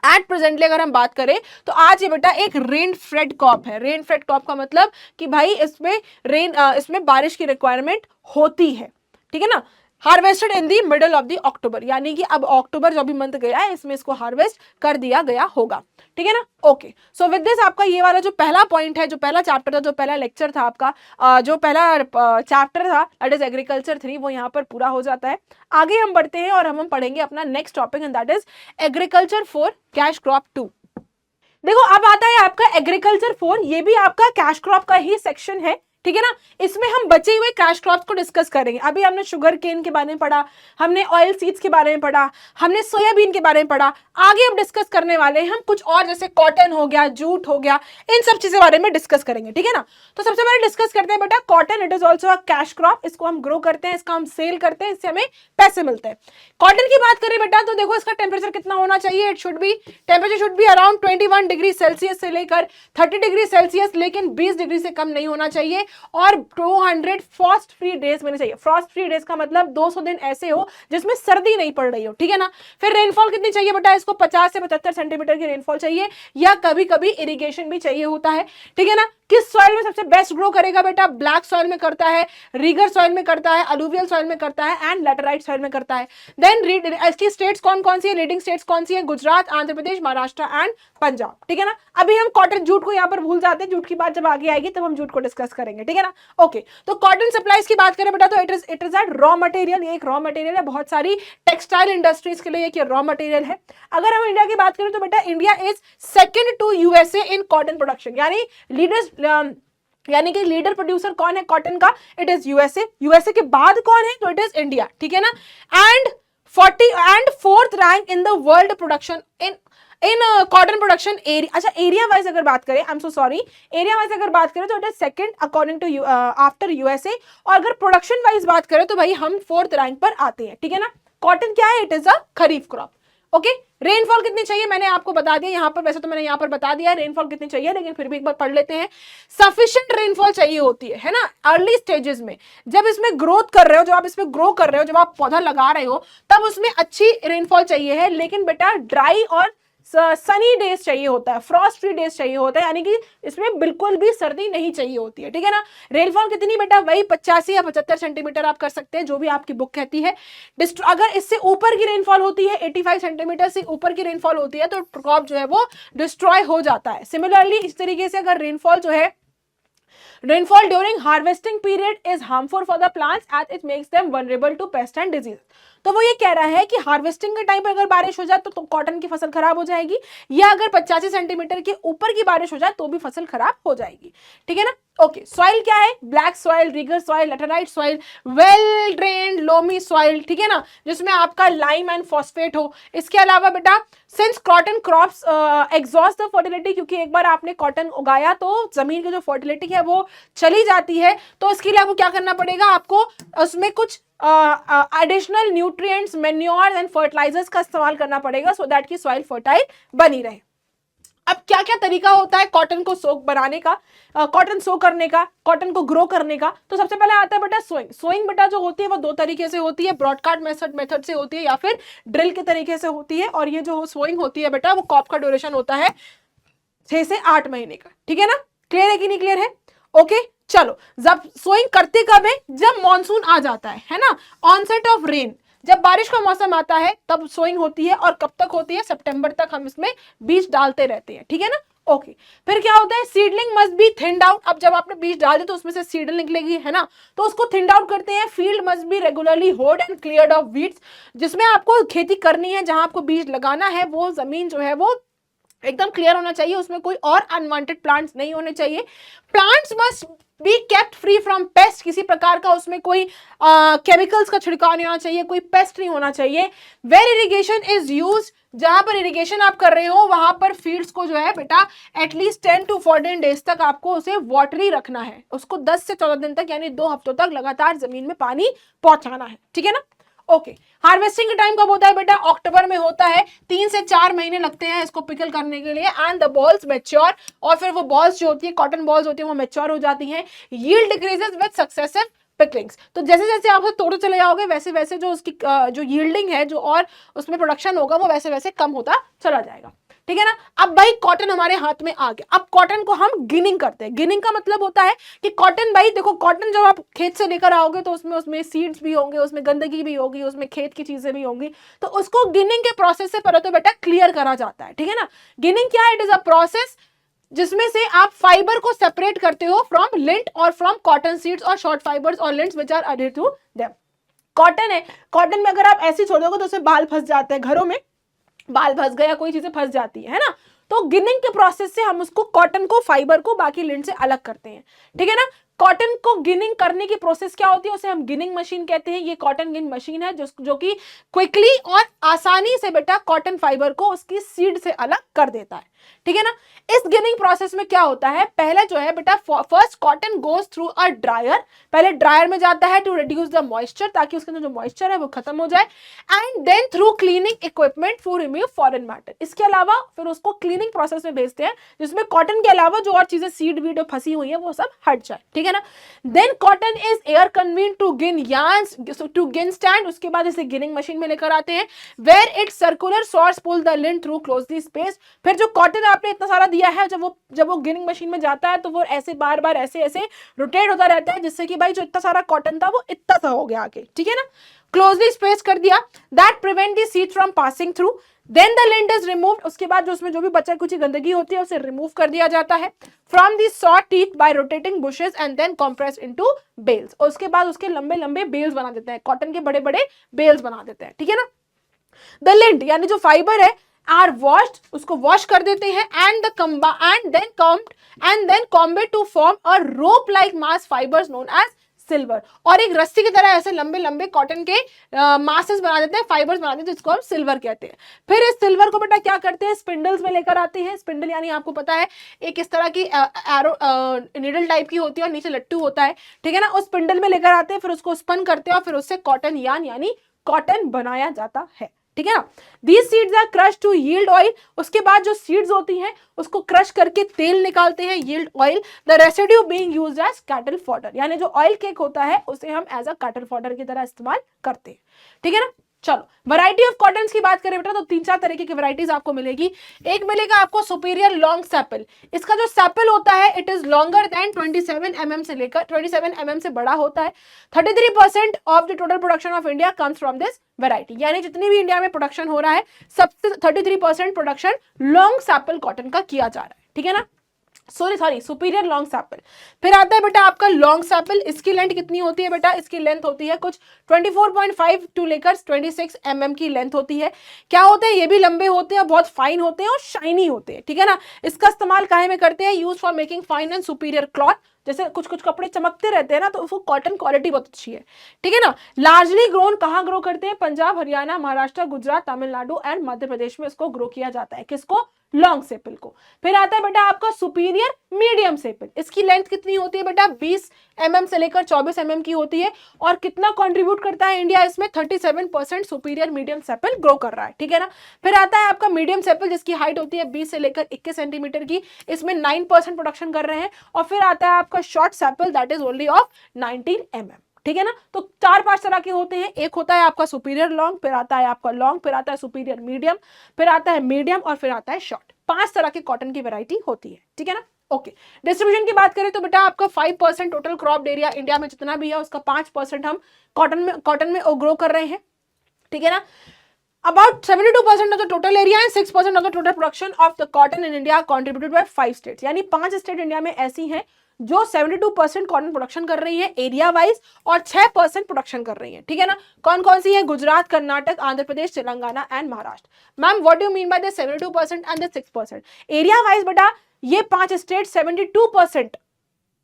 एट प्रेजेंटली अगर हम बात करें तो आज ये बेटा एक रेन फेड क्रॉप है। रेन फेड क्रॉप का मतलब कि भाई इसमें बारिश की रिक्वायरमेंट होती है, ठीक है ना। Harvested in the middle of the October, यानी कि अब अक्टूबर जो भी मंथ गया है इसमें इसको हार्वेस्ट कर दिया गया होगा, ठीक है ना। ओके, सो विद दिस आपका ये वाला जो पहला पॉइंट है, जो पहला चैप्टर था, जो पहला लेक्चर था आपका, जो पहला चैप्टर था दैट इज एग्रीकल्चर 3, वो यहाँ पर पूरा हो जाता है। आगे हम बढ़ते हैं और हम पढ़ेंगे अपना next topic and that is agriculture 4 cash crop 2। देखो अब आता है आपका एग्रीकल्चर 4, ये भी आपका कैश क्रॉप का ही सेक्शन है, ठीक है ना। इसमें हम बचे हुए कैश क्रॉप्स को डिस्कस करेंगे। अभी हमने शुगर केन के बारे में पढ़ा, हमने ऑयल सीड्स के बारे में पढ़ा, हमने सोयाबीन के बारे में पढ़ा। आगे हम डिस्कस करने वाले हैं हम कुछ और, जैसे कॉटन हो गया, जूट हो गया, इन सब चीजों के बारे में डिस्कस करेंगे, ठीक है ना। तो सबसे पहले डिस्कस करते हैं बेटा cotton. It is also a cash crop, इसको हम ग्रो करते हैं, इसका हम सेल करते हैं, इससे हमें पैसे मिलते हैं। कॉटन की बात करें बेटा तो देखो इसका टेम्परेचर कितना होना चाहिए, it should be, temperature should be around 21 degree Celsius से लेकर 30 डिग्री सेल्सियस, लेकिन 20 डिग्री से कम नहीं होना चाहिए, और 200 फ्रॉस्ट फ्री डेज मिलने चाहिए। फ्रॉस्ट फ्री डेज का मतलब 200 दिन ऐसे हो जिसमें सर्दी नहीं पड़ रही हो, ठीक है ना। फिर रेनफॉल कितनी चाहिए बेटा, इसको 50 से 75 सेंटीमीटर की रेनफॉल चाहिए, या कभी कभी इरिगेशन भी चाहिए होता है, ठीक है ना। किस सॉइल में सबसे बेस्ट ग्रो करेगा बेटा, ब्लैक सॉइल में करता है, रीगर सॉइल में करता है, अलुवियल सॉइल में करता है, एंड लैटेराइट सॉइल में करता है। देन इसकी स्टेट्स कौन कौन सी है, लीडिंग स्टेट्स कौन सी है, गुजरात, आंध्र प्रदेश, महाराष्ट्र एंड पंजाब, ठीक है ना। अभी हम कॉटन जूट को यहाँ पर भूल जाते हैं, जूट की बात जब आगे आएगी तब हम जूट को डिस्कस करेंगे, ठीक है ना। ओके, तो कॉटन सप्लाईज की बात करें बेटा तो it is a raw material, ये एक रॉ मटेरियल है, बहुत सारी टेक्सटाइल इंडस्ट्रीज के लिए एक रॉ मटेरियल है। अगर हम इंडिया की बात करें तो बेटा India is second to USA in cotton production, यानी कि लीडर प्रोड्यूसर कौन है कॉटन का, इट इज यूएसए। यूएसए के बाद कौन है, तो इट इज इंडिया, ठीक है ना। And 4th rank in the world production in cotton production area. अच्छा, एरिया वाइज अगर बात करें, I am so sorry, area wise अगर बात करें तो it is second according to after USA, और अगर प्रोडक्शन वाइज बात करें तो भाई हम 4th रैंक पर आते हैं, ठीक है ना। कॉटन क्या है, it is a kharif crop. Okay, rainfall कितनी चाहिए मैंने आपको बता दिया यहाँ पर, वैसे तो मैंने यहाँ पर बता दिया रेनफॉल कितनी चाहिए, लेकिन फिर भी एक बार पढ़ लेते हैं। सफिशिएंट रेनफॉल चाहिए होती है ना, अर्ली स्टेजेस में, जब इसमें ग्रोथ कर रहे हो, जब आप इसमें ग्रो कर रहे हो, जब आप पौधा लगा रहे हो, तब उसमें अच्छी रेनफॉल चाहिए है। लेकिन बेटा ड्राई और सनी डेज चाहिए होता है, फ्रॉस्ट फ्री डेज चाहिए होता है, यानी कि इसमें बिल्कुल भी सर्दी नहीं चाहिए होती है, ठीक है ना। रेनफॉल कितनी बेटा, वही 85 या 75 सेंटीमीटर आप कर सकते हैं, जो भी आपकी बुक कहती है। अगर इससे ऊपर की रेनफॉल होती है, 85 सेंटीमीटर से ऊपर की रेनफॉल होती है, तो क्रॉप जो है वो डिस्ट्रॉय हो जाता है। सिमिलरली इस तरीके से अगर rainfall during harvesting period is harmful for the plants as it makes them vulnerable to pest and disease। तो वो ये कह रहा है कि हार्वेस्टिंग के टाइम पर अगर बारिश हो जाए तो कॉटन की फसल खराब हो जाएगी, या अगर 85 सेंटीमीटर के ऊपर की बारिश हो जाए तो भी फसल खराब हो जाएगी, ठीक है ना। ओके, सॉइल क्या है, black soil, regur soil, laterite soil, well drained loamy soil, ठीक है ना, जिसमें आपका लाइम एंड फॉस्फेट हो। इसके अलावा बेटा since cotton crops exhaust the fertility, क्योंकि एक बार आपने कॉटन उगाया तो जमीन की जो फर्टिलिटी है वो चली जाती है, तो इसके लिए आपको क्या करना पड़ेगा, आपको उसमें कुछ additional nutrients, manure and fertilisers का इस्तेमाल करना पड़ेगा, सो दैट की सॉइल फर्टाइल बनी रहे। अब क्या क्या तरीका होता है कॉटन को सोक बनाने का, कॉटन सो करने का, कॉटन को ग्रो करने का। तो सबसे पहले आता है बेटा सोइंग। सोइंग बेटा जो होती है वो दो तरीके से होती है, ब्रॉडकास्ट मेथड से होती है या फिर ड्रिल के तरीके से होती है। और ये जो सोइंग होती है बेटा वो क्रॉप का ड्यूरेशन होता है 6 से 8 महीने का, ठीक है ना। क्लियर है कि नहीं क्लियर है? ओके, चलो, जब सोइंग करते कब है, जब मॉनसून आ जाता है ना, ऑनसेट ऑफ रेन, जब बारिश का मौसम आता है तब सोइंग होती है। और कब तक होती है, सितंबर तक हम इसमें बीज डालते रहते हैं, ठीक है ना। ओके, फिर क्या होता है, seedling must be thinned out. अब जब आपने बीज डाल दी तो उसमें से सीडलिंग निकलेगी, है ना, तो उसको थिन्ड आउट करते हैं। फील्ड मस्ट बी रेगुलरली होड एंड क्लियर्ड ऑफ वीड्स। जिसमें आपको खेती करनी है, जहां आपको बीज लगाना है, वो जमीन जो है वो एकदम क्लियर होना चाहिए, उसमें कोई और अनवांटेड प्लांट्स नहीं होने चाहिए। Plants must be kept free from paste, किसी प्रकार का उसमें कोई केमिकल्स का छिड़काव नहीं होना चाहिए, कोई पेस्ट नहीं होना चाहिए। वेर इरिगेशन इज यूज, जहां पर इरिगेशन आप कर रहे हो वहां पर फील्ड्स को जो है बेटा एटलीस्ट 10 to 14 डेज तक आपको उसे वाटरी रखना है, उसको 10 से 14 दिन तक यानी 2 हफ्तों तक लगातार जमीन में पानी पहुंचाना है, ठीक है ना। ओके, हार्वेस्टिंग का टाइम कब होता है बेटा, अक्टूबर में होता है। 3 से 4 महीने लगते हैं इसको पिकल करने के लिए। एंड द बॉल्स मैच्योर, और फिर वो बॉल्स जो होती है, कॉटन बॉल्स होती है, वो मैच्योर हो जाती हैं। यील्ड डिक्रीजेस विद सक्सेसिव पिकलिंग्स, तो जैसे जैसे आप तोड़ते चले जाओगे वैसे वैसे जो उसकी जो यील्डिंग है, जो और उसमें प्रोडक्शन होगा वो वैसे वैसे कम होता चला जाएगा। ठीक है ना। अब भाई कॉटन हमारे हाथ में आ गया, अब कॉटन को हम गिनिंग करते हैं। गिनिंग का मतलब होता है कि कॉटन, भाई देखो कॉटन जब आप खेत से लेकर आओगे तो उसमें उसमें सीड्स भी होंगे, उसमें गंदगी भी होगी, उसमें खेत की चीजें भी होंगी, तो उसको गिनिंग के प्रोसेस से पहले तो बेटा क्लियर करा जाता है, ठीक है ना। गिनिंग क्या है? इट इज अ प्रोसेस जिसमें से आप फाइबर को सेपरेट करते हो फ्रॉम लिंट और फ्रॉम कॉटन सीड्स और शॉर्ट फाइबर्स और lints which are added to them. Cotton है, कॉटन में अगर आप ऐसे छोड़ दोगे तो उसमें बाल फंस जाते हैं, घरों में बाल फंस गया, कोई चीजें फंस जाती है ना। तो गिनिंग के प्रोसेस से हम उसको कॉटन को फाइबर को बाकी लिंट से अलग करते हैं, ठीक है ना। कॉटन को गिनिंग करने की प्रोसेस क्या होती है? उसे हम गिनिंग मशीन कहते हैं। ये कॉटन गिन मशीन है जो कि क्विकली और आसानी से बेटा कॉटन फाइबर को उसकी सीड से अलग कर देता है, ठीक है ना। इस गिनिंग प्रोसेस में क्या होता है? पहले जो है बेटा first cotton goes through a dryer, पहले ड्रायर में जाता है टू रिड्यूस द मॉइस्चर, ताकि उसके अंदर जो मॉइस्चर है वो खत्म हो जाए, and then through cleaning equipment to remove foreign matter. इसके अलावा फिर उसको क्लीनिंग प्रोसेस में भेजते हैं जिसमें कॉटन के अलावा जो और चीजें सीड वीड फंसी हुई है वो सब हट जाए, ठीक है ना। Then cotton is air conveyed to gin yarns to gin stand, उसके बाद इसे गिनिंग मशीन में लेकर आते हैं वेयर इट सर्कुलर सॉर्ट्स pull the lint through closely space. फिर जो कॉटन आपने इतना सारा दिया है, जब वो गिनिंग मशीन में जाता है तो वो ऐसे बार बार ऐसे ऐसे रोटेट होता रहता है, जिससे कि भाई जो इतना सारा कॉटन था वो इतना सा हो गया आगे, ठीक है ना। क्लोजली स्पेस कर दिया, that prevent the seed from passing through. Then the lint is removed, उसके बाद जो उसमें जो भी बचा कुछ गंदगी होती है उसे रिमूव कर दिया जाता है from the saw teeth by rotating brushes and then compress into bales. और उसके बाद उसके लंबे लंबे बेल्स बना देते हैं, कॉटन के बड़े बड़े बेल्स बना देते हैं, ठीक है ना। द लिंट यानी जो फाइबर है आर वॉश्ड, उसको वॉश कर देते हैं, and then combed to form a rope like mass fibres known as silver. और एक रस्सी की तरह ऐसे लंबे लंबे कॉटन के मासेस बना देते हैं, फाइबर्स बना देते हैं, जिसको हम सिल्वर कहते हैं। फिर इस सिल्वर को बेटा क्या करते हैं? स्पिंडल्स में लेकर आते हैं। स्पिंडल यानी आपको पता है एक इस तरह की एरो नीडल टाइप की होती है और नीचे लट्टू होता है, ठीक है ना। उस स्पिंडल में लेकर आते हैं, फिर उसको स्पन करते हैं और फिर उससे कॉटन यान यानी कॉटन बनाया जाता है, ठीक है ना। These seeds are crushed to yield oil, उसके बाद जो सीड्स होती हैं उसको क्रश करके तेल निकालते हैं, yield oil, the residue being used as cattle fodder, यानी जो ऑयल केक होता है उसे हम एज अ कैटल फॉडर की तरह इस्तेमाल करते हैं, ठीक है ना। चलो वैरायटी ऑफ कॉटन की बात करें बेटा तो 3-4 तरीके की वैरायटीज आपको मिलेगी। एक मिलेगा आपको सुपीरियर लॉन्ग सैपल, इसका जो सैपल होता है it is longer than 27 mm से लेकर 27 mm से बड़ा होता है। 33% of the total production of India comes from this variety, यानी जितनी भी इंडिया में प्रोडक्शन हो रहा है सबसे 33% प्रोडक्शन लॉन्ग सैपल कॉटन का किया जा रहा है, ठीक है ना। Sorry superior long staple. फिर आता है बेटा आपका लॉन्ग सैपल, इसकी लेंथ कितनी होती है बेटा? इसकी लेंथ होती है कुछ 24.5 टू लेकर 26 mm की लेंथ होती है। क्या होते हैं? ये भी लंबे होते हैं, बहुत फाइन होते हैं और शाइनी होते हैं, ठीक है ना। इसका इस्तेमाल काहे में करते हैं? Use for making fine and superior cloth, जैसे कुछ कुछ कपड़े चमकते रहते हैं ना तो उसको कॉटन क्वालिटी बहुत अच्छी है, ठीक है ना। लार्जली ग्रोन कहाँ ग्रो करते हैं? पंजाब, हरियाणा, महाराष्ट्र, गुजरात, तमिलनाडु एंड मध्य प्रदेश में इसको ग्रो किया जाता है। किसको? लॉन्ग सेपल को। फिर आता है बेटा आपका सुपीरियर मीडियम सेपल, इसकी लेंथ कितनी होती है बेटा? 20 mm से लेकर 24 mm की होती है। और कितना कंट्रीब्यूट करता है इंडिया इसमें? 37% सुपीरियर मीडियम सेपल ग्रो कर रहा है, ठीक है ना। फिर आता है आपका मीडियम सेपल जिसकी हाइट होती है 20 से लेकर 21 सेंटीमीटर की, इसमें 9% प्रोडक्शन कर रहे हैं। और फिर आता है आपका short sepal that is only of 19 mm, ठीक है ना। तो 4-5 तरह के होते हैं, एक होता है आपका सुपीरियर लॉन्ग, फिर आता है आपका लॉन्ग, फिर आता है सुपीरियर मीडियम, फिर आता है मीडियम और फिर आता है शॉर्ट। 5 तरह के कॉटन की वैरायटी होती है, ठीक है ना। ओके, डिस्ट्रीब्यूशन की बात करें तो बेटा आपका 5% टोटल क्रॉप एरिया इंडिया में जितना भी है उसका 5% हम कॉटन में ग्रो कर रहे हैं, ठीक है ना। About 72% of the total area and 6% of the total production of the cotton in India contributed by 5 states, यानी 5 स्टेट इंडिया में ऐसी हैं जो 72% कॉटन प्रोडक्शन कर रही है एरिया वाइज और 6% प्रोडक्शन कर रही है, ठीक है ना। कौन कौन सी है? Gujarat, Karnataka, Andhra Pradesh, Telangana and Maharashtra. Ma'am what do you mean by the 72% and the 6%? Area wise बेटा ये 5 स्टेट 72%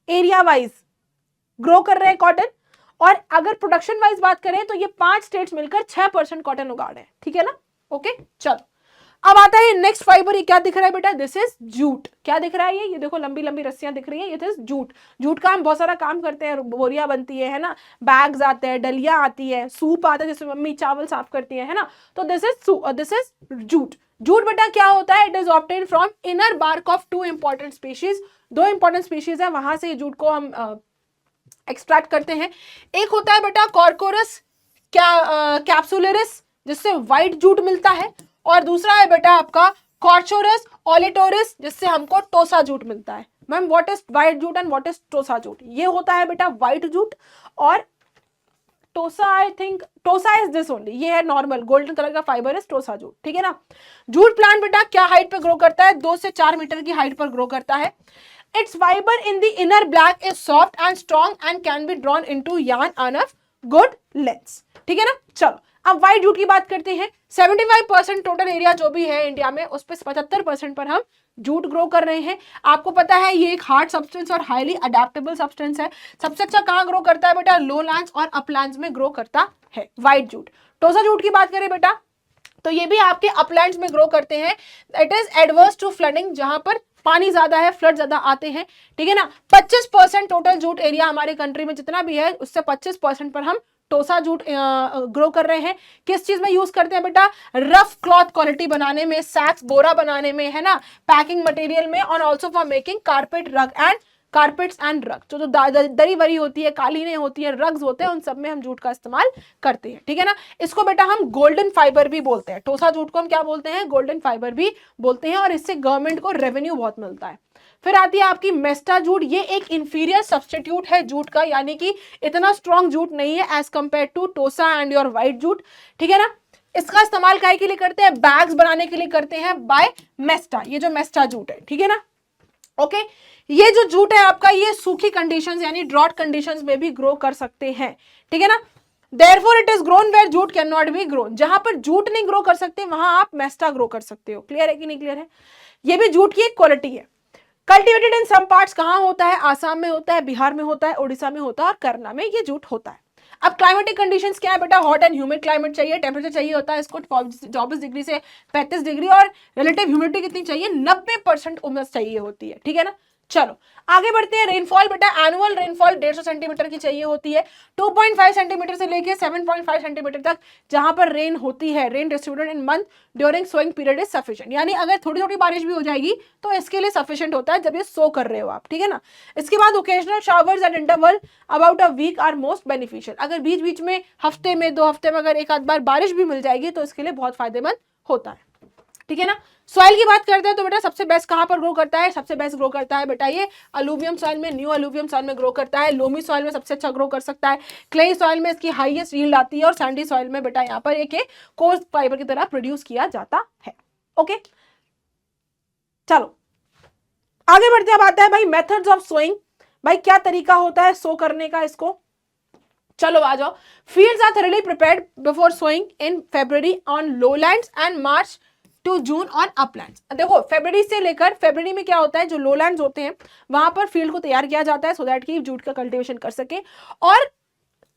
एरिया वाइज ग्रो कर रहे हैं कॉटन, और अगर प्रोडक्शन वाइज बात करें तो ये 5 स्टेट्स मिलकर 6% कॉटन उगा रहे हैं, ठीक है ना। ओके चलो अब आता है नेक्स्ट फाइबर, ये क्या दिख रहा है बेटा? This is jute. क्या दिख रहा है? ये देखो लंबी लंबी रस्सियां दिख रही है, ये जूट। जूट का हम बहुत सारा काम करते हैं, बोरियां बनती है ना, बैग्स आते हैं, डलियां आती है, सूप आता है जिसमें मम्मी चावल साफ करती है ना, तो दिस इज जूट। जूट बेटा क्या होता है? It is obtain from inner bark of 2 important species, 2 important species है, वहां से जूट को हम एक्सट्रैक्ट करते हैं। एक होता है बेटा कॉर्कोरस कैप्सुलरिस जिससे व्हाइट जूट मिलता है, और दूसरा है बेटा आपका कॉर्चोरस, ओलिटोरस, जिससे हमको टोसा जूट मिलता है। Ma'am what is white jute and what is tossa jute? ये होता है बेटा व्हाइट जूट, और tossa I think tossa is this only, ये है नॉर्मल गोल्डन कलर का फाइबर इज टोसा जूट, ठीक है ना। जूट प्लांट बेटा क्या हाइट पे ग्रो करता है? 2 से 4 मीटर की हाइट पर ग्रो करता है। It's fibre in the inner black is soft and strong and can be drawn into yarn on good lengths, ठीक है ना। चलो अब व्हाइट जूट की बात करते हैं। 75% टोटल एरिया जो भी है इंडिया में, उस पर 75% पर हम जूट ग्रो कर रहे हैं। आपको पता है ये एक हार्ड सब्सटेंस और हाईली अडेप्टेबल सब्सटेंस है। सबसे अच्छा कहाँ ग्रो करता है बेटा? लोलैंड्स और अपलैंड्स में ग्रो करता है व्हाइट जूट। टोसा जूट की बात करें बेटा तो ये भी आपके अपलैंड्स में ग्रो करते हैं। It is adverse to flooding, जहां पर पानी ज्यादा है, फ्लड ज्यादा आते हैं, ठीक है ना। 25% टोटल जूट एरिया हमारे कंट्री में जितना भी है उससे 25% पर हम टोसा जूट ग्रो कर रहे हैं। किस चीज में यूज करते हैं बेटा? रफ क्लॉथ क्वालिटी बनाने में, सैक्स बोरा बनाने में, है ना, पैकिंग मटेरियल में, और ऑल्सो फॉर मेकिंग कारपेट रग एंड कारपेट्स एंड रग, जो दरी वरी होती है, कालीनें होती है, रग्स होते हैं, उन सब में हम जूट का इस्तेमाल करते हैं, ठीक है ना। इसको बेटा हम गोल्डन फाइबर भी बोलते हैं। टोसा जूट को हम क्या बोलते हैं? गोल्डन फाइबर भी बोलते हैं, और इससे गवर्नमेंट को रेवेन्यू बहुत मिलता है। फिर आती है आपकी मेस्टा जूट। ये एक इंफीरियर सब्सटीट्यूट है जूट का, यानी कि इतना स्ट्रॉन्ग जूट नहीं है as compare to tossa and your white jute, ठीक है ना। इसका इस्तेमाल काय के लिए करते हैं? बैग्स बनाने के लिए करते हैं बाय मेस्टा, ये जो मेस्टा जूट है, ठीक है ना। ओके ये जो जूट है आपका, ये सूखी कंडीशंस यानी ड्रॉट कंडीशंस में भी ग्रो कर सकते हैं, ठीक है ना। Therefore it is grown where jute cannot be grown। जहां पर जूट नहीं ग्रो कर सकते वहां आप मेस्टा ग्रो कर सकते हो। क्लियर है कि नहीं क्लियर है? ये भी जूट की एक क्वालिटी है। कल्टिवेटेड इन सम पार्ट्स कहां होता है? आसाम में होता है, बिहार में होता है, उड़ीसा में होता है, और केरला में ये जूट होता है। अब क्लाइमेटिक कंडीशंस क्या है बेटा? हॉट एंड ह्यूमिड क्लाइमेट चाहिए, टेम्परेचर चाहिए होता है इसको 24 डिग्री से 35 डिग्री, और रिलेटिव ह्यूमिडिटी कितनी चाहिए? 90% उमस चाहिए होती है, ठीक है ना। चलो आगे बढ़ते हैं। रेनफॉल बेटा एनुअल रेनफॉल 150 सेंटीमीटर की चाहिए होती है। 2.5 सेंटीमीटर से लेके 7.5 सेंटीमीटर तक जहां पर रेन होती है, rain distributed in month during sowing period is sufficient. यानी अगर थोड़ी थोड़ी बारिश भी हो जाएगी तो इसके लिए सफिशिएंट होता है जब ये सो कर रहे हो आप, ठीक है ना। इसके बाद occasional showers at interval about a week are most beneficial. अगर बीच बीच में हफ्ते में 2 हफ्ते में अगर एक आध बार बारिश भी मिल जाएगी तो इसके लिए बहुत फायदेमंद होता है, ठीक है ना। सॉइल की बात करते हैं तो बेटा सबसे बेस्ट कहां पर ग्रो करता है? सबसे बेस्ट ग्रो करता है बेटा ये अलूवियम सॉइल में, न्यू अलूवियम सॉइल में ग्रो करता है। लोमी सॉइल में सबसे अच्छा ग्रो कर सकता है। क्ले सॉइल में इसकी हाईएस्ट यील्ड आती है, और सैंडी सॉइल में बेटा यहाँ पर एक कोर्स फाइबर की तरह प्रोड्यूस किया जाता है। ओके चलो आगे बढ़ते हैं। अब आता है भाई मेथड्स ऑफ सोइंग। भाई क्या तरीका होता है सो करने का इसको? चलो आ जाओ। Fields are thoroughly prepared before sowing in February on lowlands and March to June on uplands. देखो फरवरी से लेकर, फरवरी में क्या होता है, जो लोलैंड्स होते हैं वहां पर फील्ड को तैयार किया जाता है सो दैट कि जूट का कल्टीवेशन कर सके। और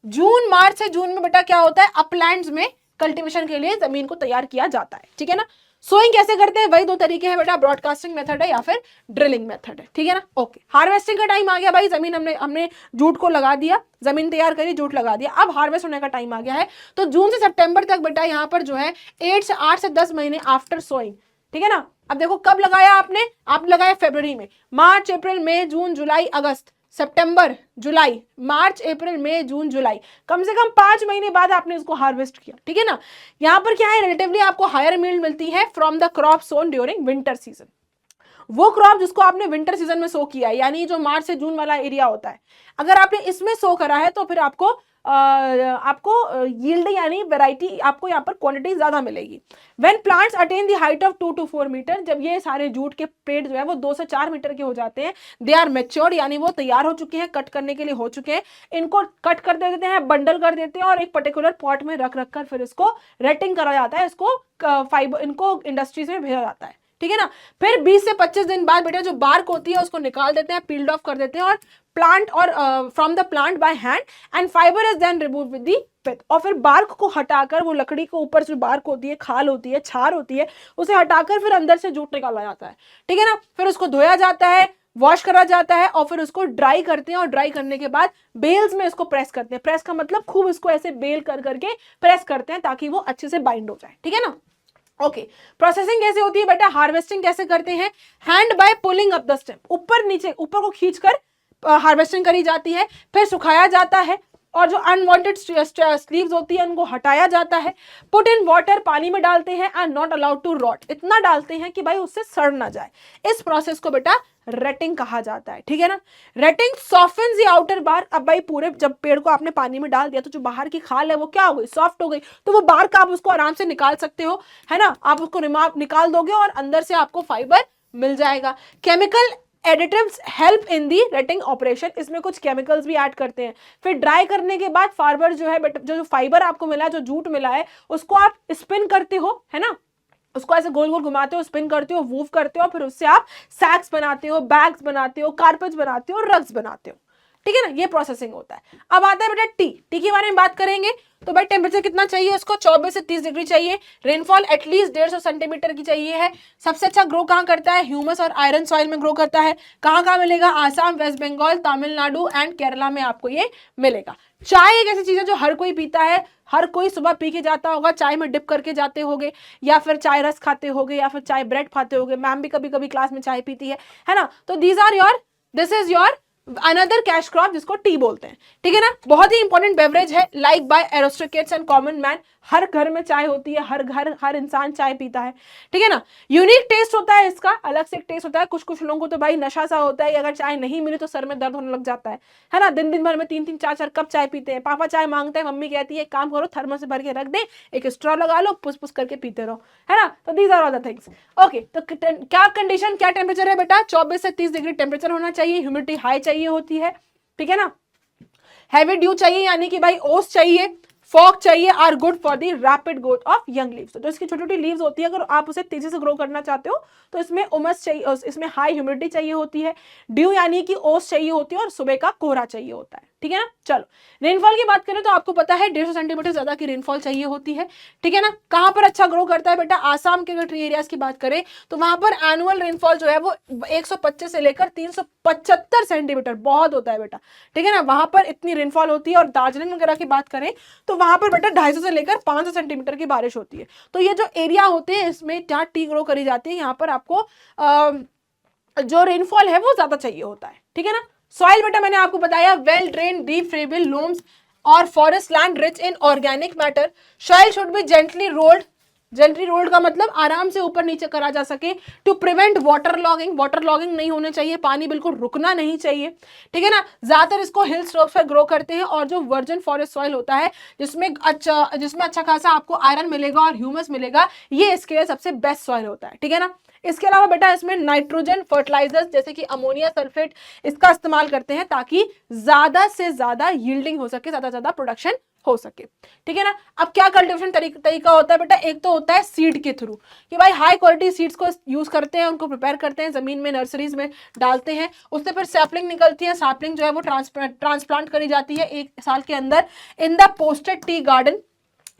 जून, मार्च से जून में बेटा क्या होता है? अपलैंड्स में कल्टीवेशन के लिए जमीन को तैयार किया जाता है, ठीक है ना। सोइंग कैसे करते हैं? वही 2 तरीके हैं बेटा, ब्रॉडकास्टिंग मेथड है या फिर ड्रिलिंग मेथड है, ठीक है ना। ओके हार्वेस्टिंग का टाइम आ गया भाई। जमीन हमने जूट को लगा दिया, जमीन तैयार करी, जूट लगा दिया, अब हार्वेस्ट होने का टाइम आ गया है। तो जून से सितंबर तक बेटा यहाँ पर जो है 8 से 10 महीने आफ्टर सोइंग, ठीक है ना। अब देखो कब लगाया आपने लगाया फरवरी में, मार्च अप्रैल मई जून जुलाई अगस्त सितंबर जुलाई, मार्च अप्रैल मई जून जुलाई, कम से कम 5 महीने बाद आपने इसको हार्वेस्ट किया, ठीक है ना। यहाँ पर क्या है, रिलेटिवली आपको हायर मील्ड मिलती है from the crop sown during winter season. वो क्रॉप जिसको आपने विंटर सीजन में सो किया है, यानी जो मार्च से जून वाला एरिया होता है, अगर आपने इसमें सो करा है तो फिर आपको यील्ड यानी वैरायटी, आपको यहाँ पर क्वांटिटी ज्यादा मिलेगी। When plants attain the height of 2 to 4 metre, जब ये सारे जूट के पेड़ जो है वो 2 से 4 मीटर के हो जाते हैं, दे आर मैच्योर्ड, यानी वो तैयार हो चुके हैं, कट करने के लिए हो चुके हैं। इनको कट कर देते हैं, बंडल कर देते हैं, और एक पर्टिकुलर पॉट में रख कर फिर इसको रेटिंग करा जाता है, इसको फाइबर, इनको इंडस्ट्रीज में भेजा जाता है, ठीक है ना। फिर 20 से 25 दिन बाद बेटा जो बार्क होती है उसको निकाल देते हैं, पील्ड ऑफ कर देते हैं, और प्लांट और from the plant by hand, and fibre is then remove with the pith. और फिर बार्क को हटाकर, वो लकड़ी के ऊपर जो बार्क होती है, खाल होती है, छार होती है, उसे हटाकर फिर अंदर से जूट निकाला जाता है, ठीक है ना। फिर उसको धोया जाता है, वॉश करा जाता है, और फिर उसको ड्राई करते हैं, और ड्राई करने के बाद बेल्स में इसको प्रेस करते हैं। प्रेस का मतलब खूब इसको ऐसे बेल कर करके प्रेस करते हैं ताकि वो अच्छे से बाइंड हो जाए, ठीक है ना। ओके प्रोसेसिंग कैसे होती है बेटा? हार्वेस्टिंग कैसे करते हैं? Hand by pulling up the stem, ऊपर नीचे, ऊपर को खींचकर हार्वेस्टिंग करी जाती है, फिर सुखाया जाता है, और जो अनवांटेड स्लीव्स होती है उनको हटाया जाता है। पुट इन वाटर, पानी में डालते हैं, and not allowed to rot, इतना डालते हैं कि भाई उससे सड़ ना जाए। इस प्रोसेस को बेटा रेटिंग कहा जाता है, ठीक है ना। रेटिंग सॉफ्टन्स द आउटर बार। अब भाई पूरे जब पेड़ को आपने पानी में डाल दिया तो जो बाहर की खाल है वो क्या हो गई, सॉफ्ट हो गई, तो वो बाहर का आप उसको आराम से निकाल सकते हो, है ना। आप उसको निकाल दोगे और अंदर से आपको फाइबर मिल जाएगा। Chemical additives help in the rating operation, इसमें कुछ केमिकल्स भी ऐड करते हैं। फिर ड्राई करने के बाद फाइबर जो है, जो फाइबर आपको मिला है, जो जूट मिला है, उसको आप स्पिन करते हो, है ना, उसको ऐसे गोल गोल घुमाते हो, स्पिन करते हो, वूव करते हो, फिर उससे आप सैक्स बनाते हो, बैग्स बनाते हो, कारपेट्स बनाते हो, रग्स बनाते हो, ठीक है ना। ये प्रोसेसिंग होता है। अब आता है बेटा टी के बारे में बात करेंगे। तो भाई टेम्परेचर कितना चाहिए उसको, 24 से 30 डिग्री चाहिए। रेनफॉल एटलीस्ट 150 सेंटीमीटर की चाहिए है। सबसे अच्छा ग्रो कहाँ करता है, ह्यूमस और आयरन सॉइल में ग्रो करता है। कहाँ कहाँ मिलेगा, आसाम, वेस्ट बंगाल, तमिलनाडु एंड केरला में आपको ये मिलेगा। चाय एक ऐसी चीज है जो हर कोई पीता है, हर कोई सुबह पी के जाता होगा, चाय में डिप करके जाते होगे, या फिर चाय रस खाते होगे, या फिर चाय ब्रेड खाते होगे। मैम भी कभी कभी क्लास में चाय पीती है ना। तो this is your another cash crop जिसको टी बोलते हैं, ठीक है ना। बहुत ही इंपॉर्टेंट बेवरेज है, like by aristocrats and common man. हर घर में चाय होती है, हर इंसान चाय पीता है, ठीक है ना। यूनिक टेस्ट होता है इसका, अलग से एक टेस्ट होता है। कुछ लोगों को तो भाई नशा सा होता है, अगर चाय नहीं मिली तो सर में दर्द होने लग जाता है ना। दिन भर में 3-3 4-4 कप चाय पीते हैं। पापा चाय मांगते हैं, मम्मी कहती है एक काम करो, थर्मस से भर के रख दे, एक स्ट्रॉ लगा लो, पुस पुस करके पीते रहो, है ना। तो these are all the things. Okay, तो क्या कंडीशन, क्या टेम्परेचर है बेटा, 24 से 30 डिग्री टेम्परेचर होना चाहिए। ह्यूमिडिटी हाई चाहिए होती है, ठीक है ना। हैवी ड्यू चाहिए, यानी कि भाई ओस चाहिए, फॉग चाहिए, are good for the rapid growth of young leaves. तो इसकी छोटी छोटी लीव्स होती है, अगर आप उसे तेजी से ग्रो करना चाहते हो तो इसमें उमस चाहिए, इसमें हाई ह्यूमिडिटी चाहिए होती है। ड्यू यानी कि ओस चाहिए होती है, और सुबह का कोहरा चाहिए होता है, ठीक है ना। चलो रेनफॉल की बात करें तो आपको पता है 150 सेंटीमीटर ज्यादा की रेनफॉल चाहिए होती है, ठीक है ना। कहां पर अच्छा ग्रो करता है बेटा, आसाम के अगर ट्री एरियाज की बात करें तो वहां पर एनुअल रेनफॉल जो है वो 125 से लेकर 375 सेंटीमीटर, बहुत होता है बेटा, ठीक है ना। वहां पर इतनी रेनफॉल होती है। और दार्जिलिंग वगैरह की बात करें तो वहां पर बेटा 250 से लेकर 500 सेंटीमीटर की बारिश होती है। तो ये जो एरिया होते हैं इसमें जहाँ टी ग्रो करी जाती है, यहाँ पर आपको जो रेनफॉल है वो ज्यादा चाहिए होता है, ठीक है ना। सॉइल बेटा मैंने आपको बताया, well drain, deep friable loams और forest land rich in organic matter. Soil should be gently rolled. Gently rolled का मतलब आराम से ऊपर नीचे करा जा सके, to prevent water logging. Water logging नहीं होने चाहिए, पानी बिल्कुल रुकना नहीं चाहिए, ठीक है ना। ज्यादातर इसको हिल स्लोप्स पर ग्रो करते हैं। और जो वर्जिन फॉरेस्ट सॉइल होता है जिसमें अच्छा खासा आपको आयरन मिलेगा और ह्यूमस मिलेगा, ये इसके लिए सबसे बेस्ट सॉइल होता है, ठीक है ना। इसके अलावा बेटा इसमें नाइट्रोजन फर्टिलाइजर्स जैसे कि अमोनिया सल्फेट, इसका इस्तेमाल करते हैं ताकि ज्यादा से ज्यादा यील्डिंग हो सके, ज्यादा से ज्यादा प्रोडक्शन हो सके, ठीक है ना। अब क्या कल्टीवेशन तरीका होता है बेटा, एक तो होता है सीड के थ्रू, कि भाई हाई क्वालिटी सीड्स को यूज करते हैं, उनको प्रिपेयर करते हैं, जमीन में नर्सरीज में डालते हैं, उससे फिर सैपलिंग निकलती है। सैपलिंग जो है वो ट्रांसप्लांट करी जाती है 1 साल के अंदर in the posted tea garden.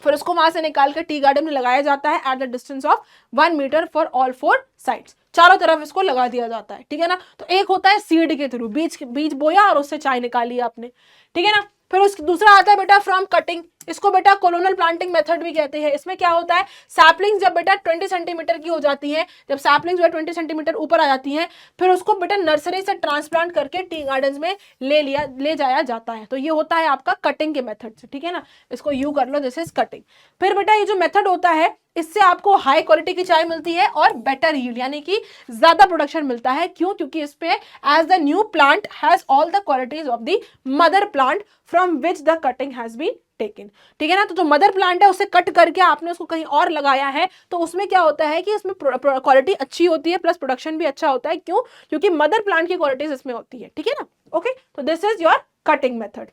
फिर उसको वहां से निकाल कर टी गार्डन में लगाया जाता है at the distance of 1 metre for all 4 sides. चारों तरफ इसको लगा दिया जाता है, ठीक है ना। तो एक होता है सीड के थ्रू, बीज बोया और उससे चाय निकाली आपने, ठीक है ना। फिर उसकी दूसरा आता है बेटा फ्रॉम कटिंग। इसको बेटा कोलोनल प्लांटिंग मेथड भी कहते हैं। इसमें क्या होता है, सैपलिंग जब बेटा 20 सेंटीमीटर की हो जाती है, जब सैपलिंग जो है 20 सेंटीमीटर ऊपर आ जाती है, फिर उसको बेटा नर्सरी से ट्रांसप्लांट करके टी गार्डन में ले जाया जाता है। तो ये होता है आपका कटिंग के मेथड से, ठीक है ना। इसको यू कर लो, दिस इज कटिंग। फिर बेटा ये जो मेथड होता है इससे आपको हाई क्वालिटी की चाय मिलती है और बेटर यील्ड यानी कि ज्यादा प्रोडक्शन मिलता है। क्यों, क्योंकि इस पे as the new plant has all the qualities of the mother plant from which the cutting has been taken, ठीक है ना। तो जो मदर प्लांट है उसे कट करके आपने उसको कहीं और लगाया है, तो उसमें क्या होता है कि इसमें क्वालिटी अच्छी होती है, प्लस प्रोडक्शन भी अच्छा होता है। क्यों, क्योंकि मदर प्लांट की क्वालिटीज इसमें होती है, ठीक है ना। ओके, तो this is your cutting method.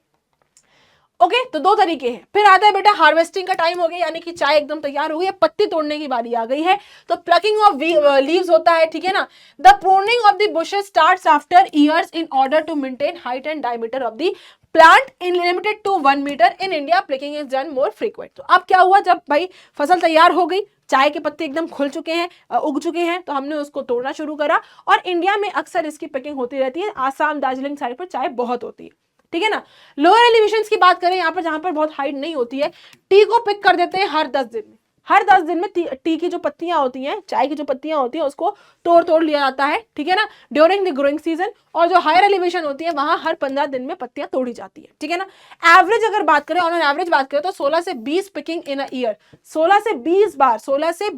Okay, तो 2 तरीके हैं। फिर आता है बेटा हार्वेस्टिंग का टाइम हो गया, यानी कि चाय एकदम तैयार हो गई है, पत्ती तोड़ने की बारी आ गई है। तो प्लकिंग ऑफ लीव्स होता है, ठीक है ना। The pruning of the bushes starts after years in order to maintain height and diameter of the plant in limited to 1 metre. In India plucking is done more frequent. तो अब क्या हुआ, जब भाई फसल तैयार हो गई, चाय के पत्ते एकदम खुल चुके हैं, उग चुके हैं, तो हमने उसको तोड़ना शुरू करा। और इंडिया में अक्सर इसकी पिकिंग होती रहती है। आसाम, दार्जिलिंग साइड पर चाय बहुत होती है, ठीक है ना। लोअर एलिवेशंस की बात करें, यहाँ पर जहां पर बहुत हाइट नहीं होती है, टी को पिक कर देते हैं हर 10 दिन में। हर 10 दिन में टी की जो पत्तियां होती हैं, चाय की जो पत्तियां होती हैं, उसको तोड़ लिया जाता है, ठीक है ना, ड्यूरिंग द ग्रोइंग सीजन। और जो हायर एलिवेशन होती है वहां हर 15 दिन में पत्तियां तोड़ी जाती है, ठीक है ना। एवरेज अगर बात करें, ऑन एन एवरेज बात करें तो 16 से 20 पिकिंग इन अ ईयर, 16 से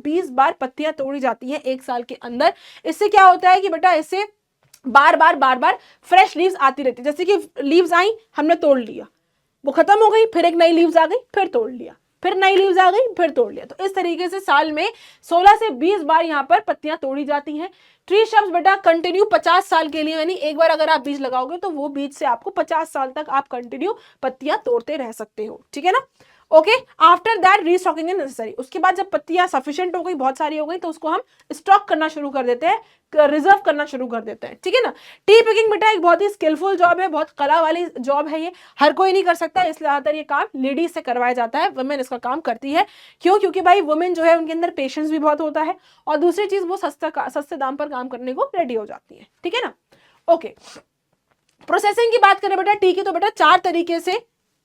20 बार पत्तियां तोड़ी जाती हैं एक साल के अंदर। इससे क्या होता है कि बेटा इससे बार बार फ्रेश लीव्स आती रहती है। जैसे कि लीव्स आई, हमने तोड़ लिया, वो खत्म हो गई, फिर एक नई लीव्स आ गई, फिर तोड़ लिया, फिर नई लीव्स आ गई, फिर तोड़ लिया। तो इस तरीके से साल में 16 से 20 बार यहाँ पर पत्तियां तोड़ी जाती हैं। ट्री शब्द बेटा कंटिन्यू 50 साल के लिए, यानी एक बार अगर आप बीज लगाओगे तो वो बीज से आपको 50 साल तक आप कंटिन्यू पत्तियां तोड़ते रह सकते हो, ठीक है ना। Okay, after that restocking is necessary. उसके बाद जब पत्तियां सफिशिएंट हो गई, बहुत सारी हो गई, तो उसको हम स्टॉक करना शुरू कर देते हैं, रिजर्व करना शुरू कर देते हैं, ठीक है ना। टी पिकिंग बेटा एक बहुत ही स्किलफुल जॉब है, बहुत कला वाली जॉब है, ये हर कोई नहीं कर सकता, इसलिए ज्यादातर ये काम लेडीज से करवाया जाता है, वुमेन इसका काम करती है। क्यों? क्योंकि भाई वुमेन जो है उनके अंदर पेशेंस भी बहुत होता है, और दूसरी चीज वो सस्ते दाम पर काम करने को रेडी हो जाती है, ठीक है ना। ओके, प्रोसेसिंग की बात करें बेटा टी की, तो बेटा 4 तरीके से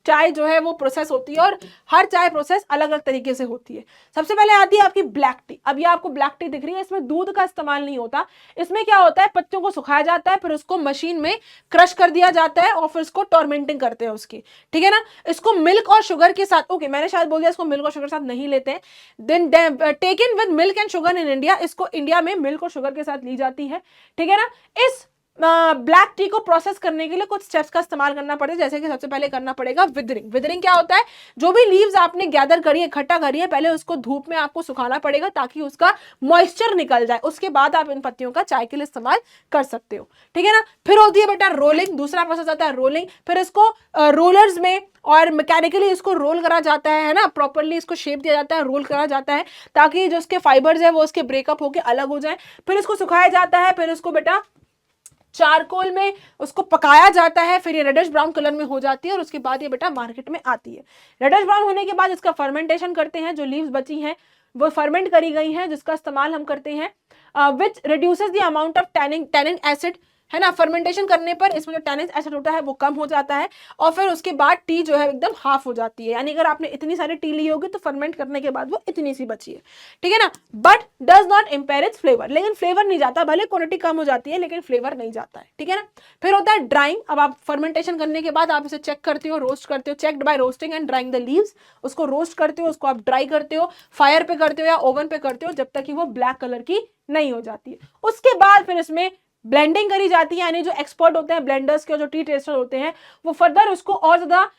चाय जो है वो प्रोसेस होती है, और हर चाय प्रोसेस अलग अलग तरीके से होती है। सबसे पहले आती है आपकी ब्लैक टी। अब ये आपको ब्लैक टी दिख रही है, इसमें दूध का इस्तेमाल नहीं होता। इसमें क्या होता है, पत्तियों को सुखाया जाता है, फिर उसको मशीन में क्रश कर दिया जाता है, और फिर उसको टॉर्मेंटिंग करते हैं उसकी, ठीक है ना। इसको मिल्क और शुगर के साथ, ओके मैंने शायद बोल दिया इसको मिल्क और शुगर के साथ नहीं लेते हैं, then taken with milk and sugar in India. इसको इंडिया में मिल्क और शुगर के साथ ली जाती है, ठीक है ना। इस ब्लैक टी को प्रोसेस करने के लिए कुछ स्टेप्स का इस्तेमाल करना पड़ेगा, जैसे कि सबसे पहले करना पड़ेगा विदरिंग। विदरिंग क्या होता है, जो भी लीव्स आपने गैदर करी है, इकट्ठा करी है, पहले उसको धूप में आपको सुखाना पड़ेगा ताकि उसका मॉइस्चर निकल जाए, उसके बाद आप इन पत्तियों का चाय के लिए इस्तेमाल कर सकते हो, ठीक है ना। फिर होती है बेटा रोलिंग, दूसरा प्रोसेस आता है रोलिंग। फिर इसको रोलर्स में और मैकेनिकली इसको रोल करा जाता है ना, प्रॉपरली इसको शेप दिया जाता है, रोल करा जाता है, ताकि जो उसके फाइबर्स है वो उसके ब्रेकअप होकर अलग हो जाए। फिर इसको सुखाया जाता है, फिर इसको बेटा चारकोल में उसको पकाया जाता है, फिर ये रेडिश ब्राउन कलर में हो जाती है, और उसके बाद ये बेटा मार्केट में आती है। रेडिश ब्राउन होने के बाद इसका फर्मेंटेशन करते हैं, जो लीव्स बची हैं वो फर्मेंट करी गई हैं, जिसका इस्तेमाल हम करते हैं, which reduces the amount of tannin acid, है ना। फर्मेंटेशन करने पर इसमें जो टैनिन एसिड होता है वो कम हो जाता है, और फिर उसके बाद टी जो है एकदम हाफ हो जाती है, यानी अगर आपने इतनी सारी टी ली होगी तो फर्मेंट करने के बाद वो इतनी सी बची है, ठीक है ना। But does not empire it's flavour, लेकिन फ्लेवर नहीं जाता, भले क्वांटिटी कम हो जाती है लेकिन फ्लेवर नहीं जाता है, ठीक है ना। फिर होता है ड्राइंग। अब आप फर्मेंटेशन करने के बाद आप इसे चेक करते हो, रोस्ट करते हो, checked by roasting and drawing the leaves. उसको रोस्ट करते हो, उसको आप ड्राई करते हो, फायर पे करते हो या ओवन पे करते हो, जब तक कि वो ब्लैक कलर की नहीं हो जाती है। उसके बाद फिर इसमें ब्लेंडिंग करी जाती है, यानी जो एक्सपर्ट होते हैं ब्लेंडर्स के, जो टी टेस्टर होते हैं, वो फर्दर उसको और ज्यादा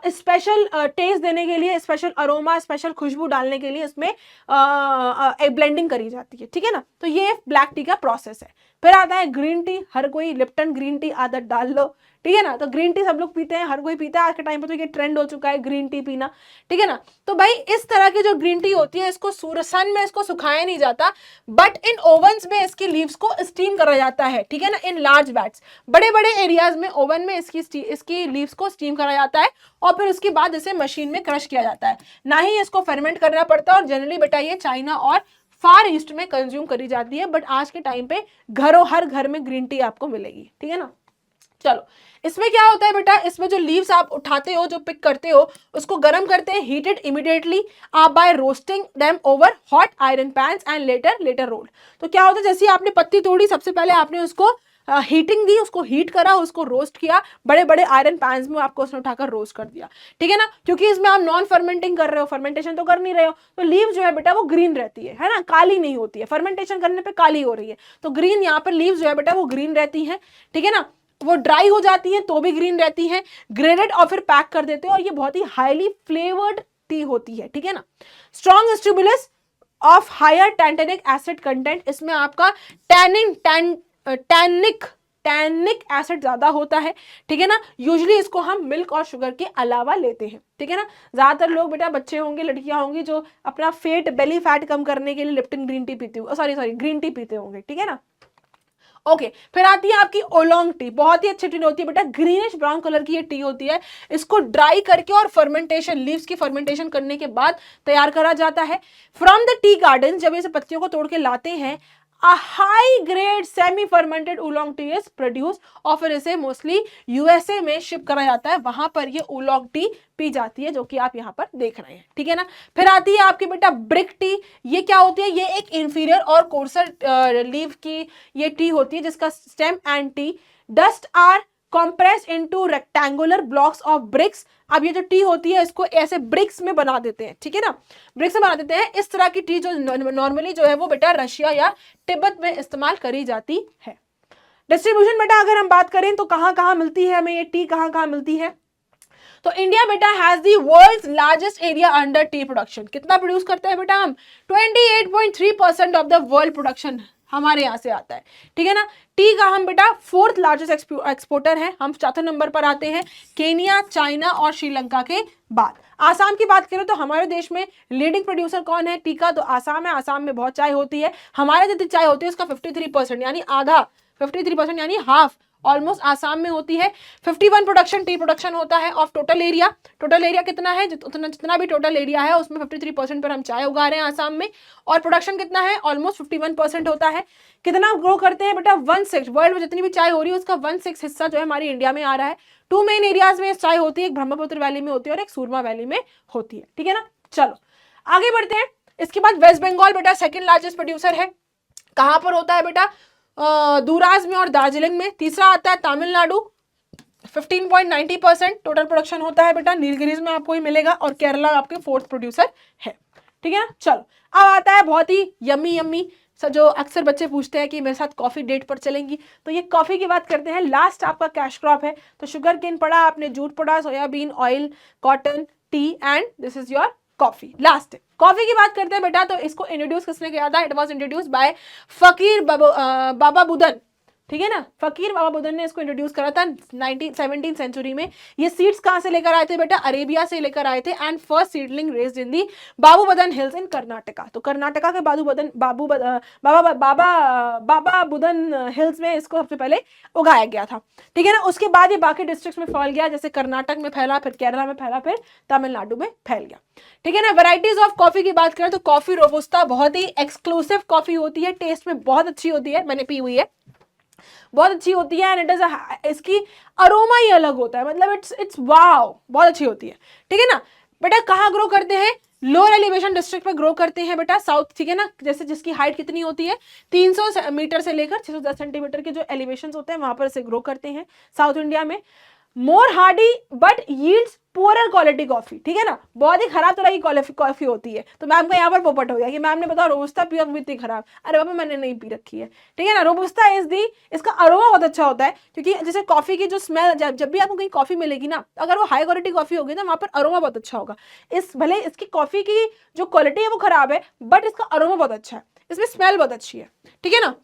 स्पेशल टेस्ट देने के लिए, स्पेशल अरोमा, स्पेशल खुशबू डालने के लिए इसमें एक ब्लेंडिंग करी जाती है, ठीक है ना। तो ये ब्लैक टी का प्रोसेस है। फिर आता है ग्रीन टी। हर कोई लिप्टन ग्रीन टी आदत डाल लो, ठीक है ना। तो ग्रीन टी सब लोग पीते हैं, हर कोई पीता है, आज के टाइम पे तो ये ट्रेंड हो चुका है ग्रीन टी पीना, ठीक है ना। तो भाई इस तरह की जो ग्रीन टी होती है, इसको सन में इसको सुखाया नहीं जाता, बट इन ओवंस में इसकी लीव्स को स्टीम करा जाता है, ठीक है ना, इन लार्ज बैट्स। बड़े बड़े एरियाज में ओवन में इसकी लीव्स को स्टीम करा जाता है, और फिर उसके बाद इसे मशीन में क्रश किया जाता है, ना ही इसको फर्मेंट करना पड़ता। और जनरली बेटा ये चाइना और फार ईस्ट में कंज्यूम करी जाती है, बट आज के टाइम पे हर घर में ग्रीन टी आपको मिलेगी, ठीक है ना। चलो, इसमें क्या होता है बेटा, इसमें जो लीव्स आप उठाते हो, जो पिक करते हो, उसको गर्म करते हैं, हीटेड इमीडिएटली आप by roasting them over hot iron pans and later rolled. तो क्या होता है, जैसे आपने पत्ती तोड़ी, सबसे पहले आपने उसको हीटिंग दी, उसको हीट करा, उसको रोस्ट किया, बड़े बड़े आयरन पैन्स में आपको उसने उठाकर रोस्ट कर दिया, ठीक है ना। क्योंकि इसमें आप नॉन फर्मेंटिंग कर रहे हो, फर्मेंटेशन तो कर नहीं रहे हो, तो लीव जो है बेटा वो ग्रीन रहती है ना, काली नहीं होती है। फर्मेंटेशन करने पे काली हो रही है, तो ग्रीन यहाँ पर लीव जो है बेटा वो ग्रीन रहती है, ठीक है ना। वो ड्राई हो जाती है तो भी ग्रीन रहती है, ग्रेडेड और फिर पैक कर देते हो, और ये बहुत ही हाईली फ्लेवर्ड टी होती है, ठीक है ना। Strong stimulus of higher tannic acid content, इसमें आपका टैनिक एसिड ज्यादा होता है, ठीक है ना। यूजुअली इसको हम मिल्क और शुगर के अलावा लेते हैं, ठीक है ना। ज्यादातर लोग बेटा, बच्चे होंगे, लड़कियां होंगी, जो अपना बेली फैट कम करने के लिए लिप्टन ग्रीन टी पीते हो, सॉरी ग्रीन टी पीते होंगे, ठीक है ना। ओके, फिर आती है आपकी ओलोंग टी। बहुत ही अच्छी टी होती है बेटा, ग्रीनिश ब्राउन कलर की ये टी होती है। इसको ड्राई करके और फर्मेंटेशन, लीव्स की फर्मेंटेशन करने के बाद तैयार करा जाता है। फ्रॉम द टी गार्डन, जब इसे पत्तियों को तोड़ के लाते हैं, a high grade semi fermented oolong tea is produced और फिर इसे मोस्टली यूएसए में शिप करा जाता है, वहां पर ये ओलोंग टी पी जाती है, जो कि आप यहाँ पर देख रहे हैं, ठीक है ना। फिर आती है आपकी बेटा ब्रिक टी। ये क्या होती है, ये एक इंफीरियर और कोर्सर लीव की ये टी होती है, जिसका stem and tea dust are compressed into rectangular blocks of bricks। अब ये जो टी होती है इसको ऐसे ब्रिक्स में बना देते हैं, ठीक है ना, ब्रिक्स में बना देते हैं। इस तरह की टी जो नॉर्मली जो है वो बेटा रशिया या तिब्बत में इस्तेमाल करी जाती है। डिस्ट्रीब्यूशन बेटा अगर हम बात करें तो कहाँ कहाँ मिलती है हमें ये टी, कहाँ कहाँ मिलती है, तो इंडिया बेटा has the world's largest area under tea production. कितना प्रोड्यूस करते हैं बेटा हम, 28.3% ऑफ द वर्ल्ड प्रोडक्शन हमारे यहाँ से आता है, ठीक है ना। टी का हम बेटा 4th लार्जेस्ट एक्सपोर्टर है, हम 4थे नंबर पर आते हैं केनिया, चाइना और श्रीलंका के बाद। आसाम की बात करें तो हमारे देश में लीडिंग प्रोड्यूसर कौन है टी का, तो आसाम है। आसाम में बहुत चाय होती है, हमारे जितनी चाय होती है उसका 53% यानी आधा, 53% यानी हाफ ऑलमोस्ट आसाम में होती है। 51 प्रोडक्शन टी प्रोडक्शन होता है of total area. Total area कितना है, जितना भी टोटल एरिया है उसमें 53% पर हम चाय उगा रहे हैं आसाम में, और प्रोडक्शन कितना है, ऑलमोस्ट 51% होता है। कितना ग्रो करते हैं बेटा, 1/6 वर्ल्ड में जितनी भी चाय हो रही है उसका 1/6 हिस्सा जो है हमारी इंडिया में आ रहा है। 2 मेन एरियाज में चाय होती है, एक ब्रह्मपुत्र वैली में होती है और एक सूरमा वैली में होती है, ठीक है ना। चलो आगे बढ़ते हैं। इसके बाद वेस्ट बंगाल बेटा 2nd लार्जेस्ट प्रोड्यूसर है। कहां पर होता है बेटा, दूराज में और दार्जिलिंग में। तीसरा आता है तमिलनाडु, 15.90% टोटल प्रोडक्शन होता है बेटा, नीलगिरीज में आपको ही मिलेगा, और केरला आपके 4th प्रोड्यूसर है, ठीक है ना। चलो अब आता है बहुत ही यम्मी यम्मी जो अक्सर बच्चे पूछते हैं कि मेरे साथ कॉफी डेट पर चलेंगी, तो ये कॉफी की बात करते हैं। लास्ट आपका कैश क्रॉप है, तो शुगर केन पड़ा, आपने जूट पड़ा, soybean oil, cotton, T and this is your coffee. Last coffee की बात करते हैं बेटा, तो इसको इंट्रोड्यूस किसने किया था, इट वाज इंट्रोड्यूस बाय फकीर बाबा बुदन, ठीक है ना। फकीर बाबा बुदन ने इसको इंट्रोड्यूस करा था 17th सेंचुरी में। ये सीड्स कहाँ से लेकर आए थे बेटा, अरेबिया से लेकर आए थे, and first seedling raised in the Baba Budan hills इन कर्नाटका। तो कर्नाटका के बाबा बुदन हिल्स में इसको सबसे पहले उगाया गया था, ठीक है ना। उसके बाद ये बाकी डिस्ट्रिक्ट्स में फैल गया, जैसे कर्नाटक में फैला, फिर केरला में फैला, फिर तमिलनाडु में फैल गया, ठीक है ना। वैरायटीज ऑफ कॉफी की बात करें तो कॉफी रोबुस्टा बहुत ही एक्सक्लूसिव कॉफी होती है, टेस्ट में बहुत अच्छी होती है, मैंने पी हुई है, बहुत अच्छी होती है, एंड इट इज इसकी अरोमा ही अलग होता है, मतलब इट्स वाव, बहुत अच्छी होती है, ठीक है ना। बेटा कहाँ ग्रो करते हैं, लोअर एलिवेशन डिस्ट्रिक्ट में ग्रो करते हैं बेटा, साउथ, ठीक है ना। जैसे जिसकी हाइट कितनी होती है 300 मीटर से लेकर 610 सेंटीमीटर के जो एलिवेशन होते हैं वहां पर से ग्रो करते हैं साउथ इंडिया में। More hardy but yields poorer quality coffee, ठीक है ना, बहुत ही खराब तरह की कॉफी होती है। तो मैम का यहाँ पर पोपट हो गया कि मैम ने बताया रोबुस्टा पी और इतनी खराब, अरे बाबा मैंने नहीं पी रखी है, ठीक है ना। रोबुस्टा इज दी, इसका अरोमा बहुत अच्छा होता है, क्योंकि जैसे कॉफी की जो स्मेल, जब भी आपको कहीं कॉफी मिलेगी ना, अगर वो हाई क्वालिटी कॉफी होगी ना वहाँ पर अरोमा बहुत अच्छा होगा। इस भले इसकी कॉफी की जो क्वालिटी है वो खराब है, बट इसका अरोमा बहुत अच्छा है, इसमें स्मेल बहुत अच्छी है, ठीक है ना।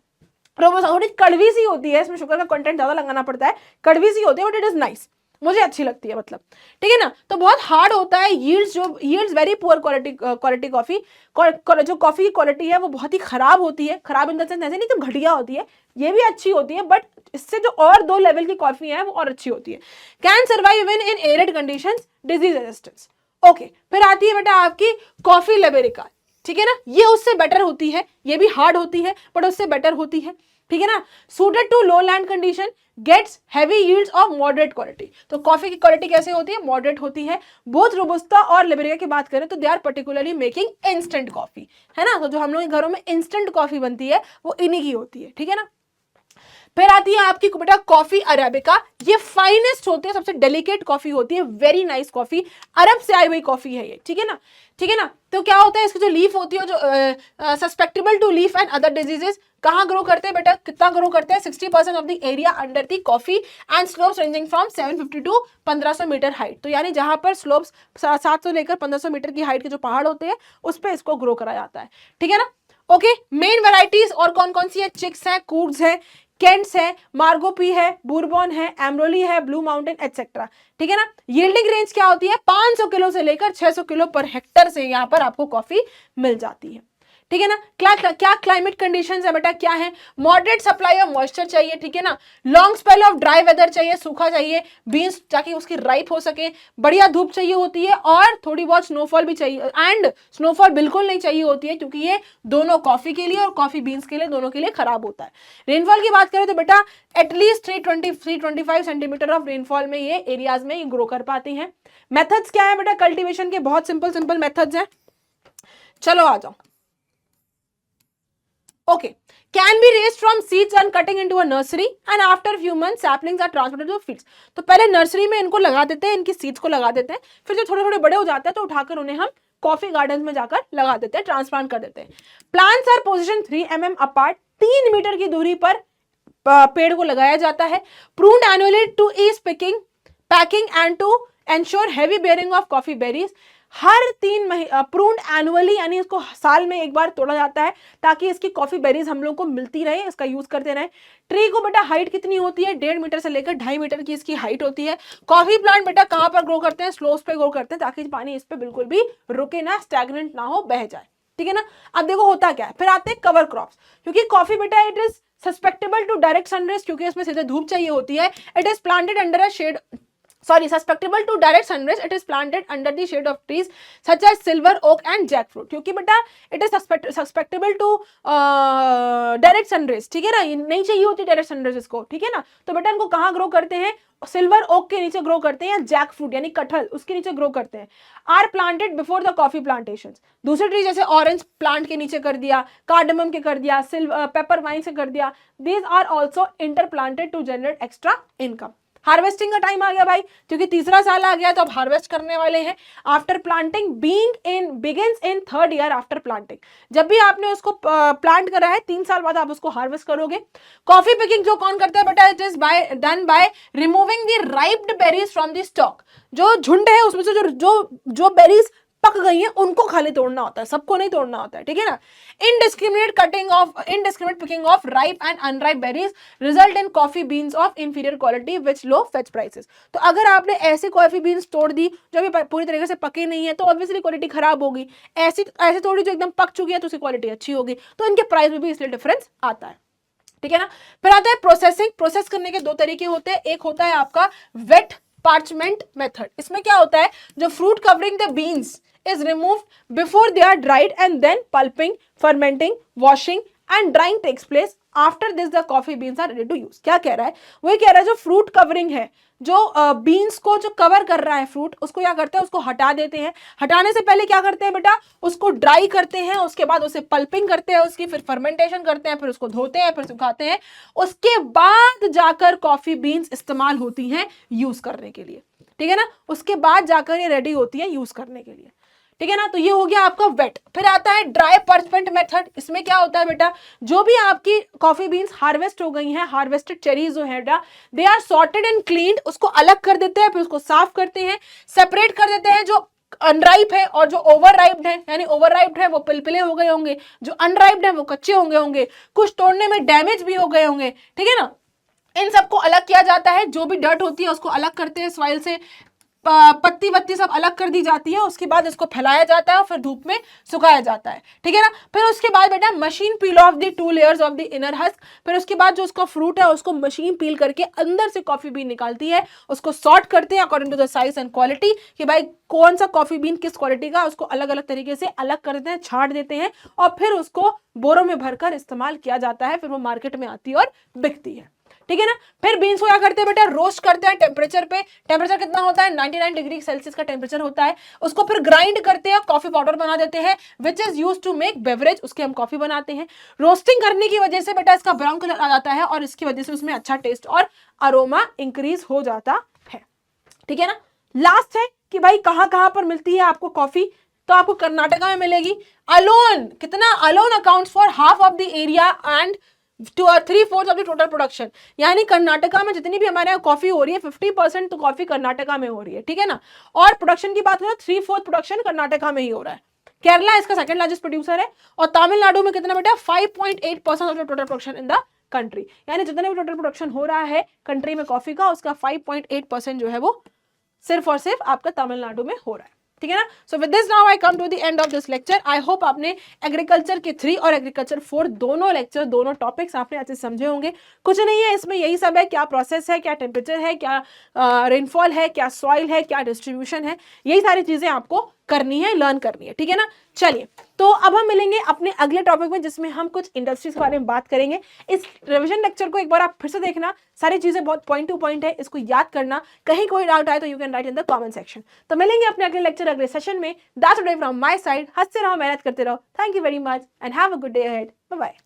रोबुस्टा थोड़ी कड़वी सी होती है, इसमें शुगर का कंटेंट ज्यादा लगाना पड़ता है, कड़वी सी होती है, बट इट इज नाइस, मुझे अच्छी लगती है, मतलब, ठीक है ना। तो बहुत हार्ड होता है, yields very poor quality coffee, जो कॉफी की क्वालिटी है वो बहुत ही खराब होती है, खराब इन द सेंस ऐसे नहीं कि घटिया होती है, ये भी अच्छी होती है, बट इससे जो और 2 लेवल की कॉफी है वो और अच्छी होती है। Can survive in arid conditions, disease resistance. Okay, फिर आती है बेटा आपकी कॉफी लेबेरिका, ठीक है ना, ये उससे बेटर होती है, ये भी हार्ड होती है बट उससे बेटर होती है, ठीक है ना। Suited to low land condition, gets heavy yields of moderate quality. तो कॉफी की क्वालिटी कैसे होती है, मॉडरेट होती है। बोथ रोबुस्टा और लिबेरिया की बात करें तो they are particularly making instant coffee, है ना। तो जो हम लोग के घरों में इंस्टेंट कॉफी बनती है वो इन्हीं की होती है, ठीक है ना। फिर आती है आपकी बेटा कॉफी अरेबिका, ये फाइनेस्ट होती है, सबसे डेलिकेट कॉफी होती है, वेरी नाइस कॉफी, अरब से आई हुई कॉफी है ये, ठीक है ना, ठीक है ना। तो क्या होता है, इसकी जो लीफ होती है जो susceptible to leaf and other diseases, कहाँ ग्रो करते हैं बेटा, कितना ग्रो करते हैं, 60% of the area under the coffee and slopes ranging from 750 to 1500 metre height. तो यानी जहां पर स्लोप्स 700 लेकर 1500 मीटर की हाइट के जो पहाड़ होते हैं उस पर इसको ग्रो करा जाता है, ठीक है ना। ओके, मेन वेराइटीज और कौन कौन सी है, चिक्स है, कूड्स है, केंट्स है, मार्गोपी है, बुरबॉन है, एमरोली है, ब्लू माउंटेन एटसेट्रा, ठीक है ना। यील्डिंग रेंज क्या होती है, 500 किलो से लेकर 600 किलो पर हेक्टर से यहाँ पर आपको कॉफी मिल जाती है, ठीक है ना। क्या क्लाइमेट कंडीशंस है बेटा, क्या है, मॉडरेट सप्लाई ऑफ मॉइस्चर चाहिए, ठीक है ना, long spell of dry weather चाहिए, सूखा चाहिए बीन्स ताकि उसकी राइप हो सके, बढ़िया धूप चाहिए होती है और थोड़ी बहुत स्नोफॉल भी चाहिए, एंड स्नोफॉल बिल्कुल नहीं चाहिए होती है क्योंकि ये दोनों कॉफी के लिए और कॉफी बीन्स के लिए दोनों के लिए खराब होता है। रेनफॉल की बात करें तो बेटा एटलीस्ट 325 सेंटीमीटर ऑफ रेनफॉल में ये एरियाज में ये ग्रो कर पाती हैं। मेथड्स क्या है बेटा कल्टीवेशन के, बहुत सिंपल मेथड्स हैं, चलो आ जाओ। Okay, can be raised from seeds and cutting into a nursery and after a few months saplings are transplanted to fields। तो पहले नर्सरी में इनको लगा देते हैं, इनकी सीड्स को लगा देते हैं, फिर जब थोड़े थोड़े बड़े हो जाते हैं तो उठाकर उन्हें हम कॉफी गार्डन में जाकर लगा देते हैं, ट्रांसप्लांट कर देते हैं। Plants are position 3 mm apart, 3 metre की दूरी पर पेड़ को लगाया जाता है। Pruned annually to ease packing and to ensure heavy bearing of coffee berries. हर 3 महीने प्रून्ड एनुअली यानी इसको साल में एक बार तोड़ा जाता है ताकि इसकी कॉफी बेरीज हम लोग को मिलती रहे, इसका यूज करते रहे। ट्री को बेटा हाइट कितनी होती है, 1.5 मीटर से लेकर 2.5 मीटर की इसकी हाइट होती है। कॉफी प्लांट बेटा कहां पर ग्रो करते हैं, स्लोप्स पे ग्रो करते हैं ताकि पानी इस पे बिल्कुल भी रुके ना, स्टैग्नेंट ना हो, बह जाए, ठीक है ना। अब देखो होता क्या है, फिर आते हैं कवर क्रॉप्स, क्योंकि कॉफी बेटा it is susceptible to direct sunrise, क्योंकि इसमें सीधे धूप चाहिए होती है। It is planted under a shade, susceptible to direct sunrays, it is planted under the shade of trees such as silver oak and jackfruit, क्योंकि बेटा it is susceptible to direct sunrays, ठीक है ना, ये नहीं चाहिए होती डायरेक्ट सनराइज इसको, ठीक है ना। तो बेटा इनको कहाँ ग्रो करते हैं, सिल्वर ओक के नीचे ग्रो करते हैं, या जैक फ्रूट यानी कटहल उसके नीचे ग्रो करते हैं। Are planted before the coffee plantation. दूसरे ट्री जैसे ऑरेंज प्लांट के नीचे कर दिया, कार्डमम के कर दिया, पेपर वाइन से कर दिया, these are also inter planted to generate extra income. Harvesting का टाइम आ गया भाई, क्योंकि तीसरा साल आ गया तो अब हार्वेस्ट करने वाले हैं। After planting begins in 3rd year after planting, जब भी आपने उसको प्लांट करा है 3 साल बाद आप उसको हार्वेस्ट करोगे। कॉफी पिकिंग जो कौन करता है बेटा, it is done by removing the riped berries from the stalk. जो झुंड है उसमें से जो बेरीज पक गई हैं उनको खाली तोड़ना होता है, सबको नहीं तोड़ना होता है, ठीक है ना। Indiscriminate picking of ripe and unripe berries result in coffee beans of inferior quality which low fetch prices. तो अगर आपने ऐसी कॉफी बीन्स तोड़ दी जो भी पूरी तरीके से पकी नहीं है तो ऑब्वियसली क्वालिटी खराब होगी, ऐसी तोड़ी जो एकदम पक चुकी है तो उसकी क्वालिटी अच्छी होगी, तो इनके प्राइस में भी इसलिए डिफरेंस आता है, ठीक है ना। फिर आता है प्रोसेसिंग। प्रोसेस करने के 2 तरीके होते हैं, एक होता है आपका वेट पार्चमेंट मेथड। इसमें क्या होता है, जो fruit covering the beans is removed before they are dried and then pulping, fermenting, washing and drying takes place. After this the coffee beans are ready to use। क्या कह रहा है, वही कह रहा है जो फ्रूट कवरिंग है, जो बीन्स को जो कवर कर रहा है फ्रूट, उसको क्या करते हैं, उसको हटा देते हैं। हटाने से पहले क्या करते हैं बेटा, उसको ड्राई करते हैं, उसके बाद उसे पल्पिंग करते हैं उसकी, फिर फर्मेंटेशन करते हैं, फिर उसको धोते हैं, फिर सुखाते हैं, उसके बाद जाकर कॉफी बीन्स इस्तेमाल होती हैं यूज करने के लिए, ठीक है ना। उसके बाद जाकर ये रेडी होती है यूज करने के लिए, ठीक है ना। तो ये हो गया आपका वेट। फिर आता है ड्राई पर्चमेंट मेथड। इसमें क्या होता है बेटा, जो भी आपकी कॉफी बीन्स हार्वेस्ट हो गई हैं, हार्वेस्टेड चेरीज जो है बेटा, they are sorted and cleaned, उसको अलग कर देते हैं, फिर उसको साफ करते हैं, सेपरेट कर देते हैं। जो अनराइप है और जो ओवरराइप्ड है, यानी ओवरराइप्ड है वो पिलपिले हो गए होंगे, जो अनराइप्ड है वो कच्चे होंगे, कुछ तोड़ने में डैमेज भी हो गए होंगे, ठीक है ना। इन सबको अलग किया जाता है, जो भी डर्ट होती है उसको अलग करते हैं सॉइल से, पत्ती वत्ती सब अलग कर दी जाती है, उसके बाद इसको फैलाया जाता है और फिर धूप में सुखाया जाता है, ठीक है ना। फिर उसके बाद बेटा machine peel of the 2 layers of the inner husk. फिर उसके बाद जो उसका फ्रूट है उसको मशीन पील करके अंदर से कॉफी बीन निकालती है, उसको सॉर्ट करते हैं according to the size and quality, कि भाई कौन सा कॉफी बीन किस क्वालिटी का, उसको अलग अलग तरीके से अलग कर देते हैं, छाट देते हैं और फिर उसको बोरों में भरकर इस्तेमाल किया जाता है, फिर वो मार्केट में आती है और बिकती है, ठीक है ना। फिर बीन्स को क्या करते हैं बेटा, रोस्ट करते हैं टेम्परेचर पे। टेम्परेचर कितना होता है, 99 डिग्री सेल्सियस का टेम्परेचर होता है। उसको फिर ग्राइंड करते हैं, कॉफी पाउडर बना देते हैं, which is used to make beverage, उसके हम कॉफी बनाते हैं। रोस्टिंग करने की वजह से बेटा इसका ब्राउन कलर आ जाता है और इसकी वजह से उसमें अच्छा टेस्ट और अरोमा इंक्रीज हो जाता है, ठीक है ना। लास्ट है कि भाई कहां कहां पर मिलती है आपको कॉफी, तो आपको कर्नाटका में मिलेगी। अलोन कितना, alone accounts for half of the area and 3/4 of the total production. यानी कर्नाटका में जितनी भी हमारे यहाँ कॉफी हो रही है 50% तो कॉफी कर्नाटका में हो रही है, ठीक है ना। और प्रोडक्शन की बात करें 3/4 प्रोडक्शन कर्नाटका में ही हो रहा है। केरला इसका सेकंड लार्जेस्ट प्रोड्यूसर है और तमिलनाडु में कितना बेटा 5.8% of the total production in the country. यानी जितने भी टोटल प्रोडक्शन हो रहा है कंट्री में कॉफी का, उसका 5.8% जो है वो सिर्फ और सिर्फ आपका तमिलनाडु में हो रहा है, ठीक है ना। So with this now I come to the end of this lecture. I hope आपने एग्रीकल्चर के 3 और एग्रीकल्चर 4 दोनों लेक्चर, दोनों टॉपिक्स आपने अच्छे समझे होंगे। कुछ नहीं है इसमें, यही सब है, क्या प्रोसेस है, क्या टेम्परेचर है, क्या रेनफॉल है, क्या सॉइल है, क्या डिस्ट्रीब्यूशन है, यही सारी चीजें आपको करनी है, लर्न करनी है, ठीक है ना। चलिए, तो अब हम मिलेंगे अपने अगले टॉपिक में जिसमें हम कुछ इंडस्ट्रीज के बारे में बात करेंगे। इस रिवीजन लेक्चर को एक बार आप फिर से देखना, सारी चीजें बहुत पॉइंट टू पॉइंट है, इसको याद करना। कहीं कोई डाउट आए तो you can write in the comment section. तो मिलेंगे अपने अगले लेक्चर, अगले सेशन में। That's it from my side. हंसते रहो, मेहनत करते रहो। Thank you very much and have a good day ahead. Bye bye.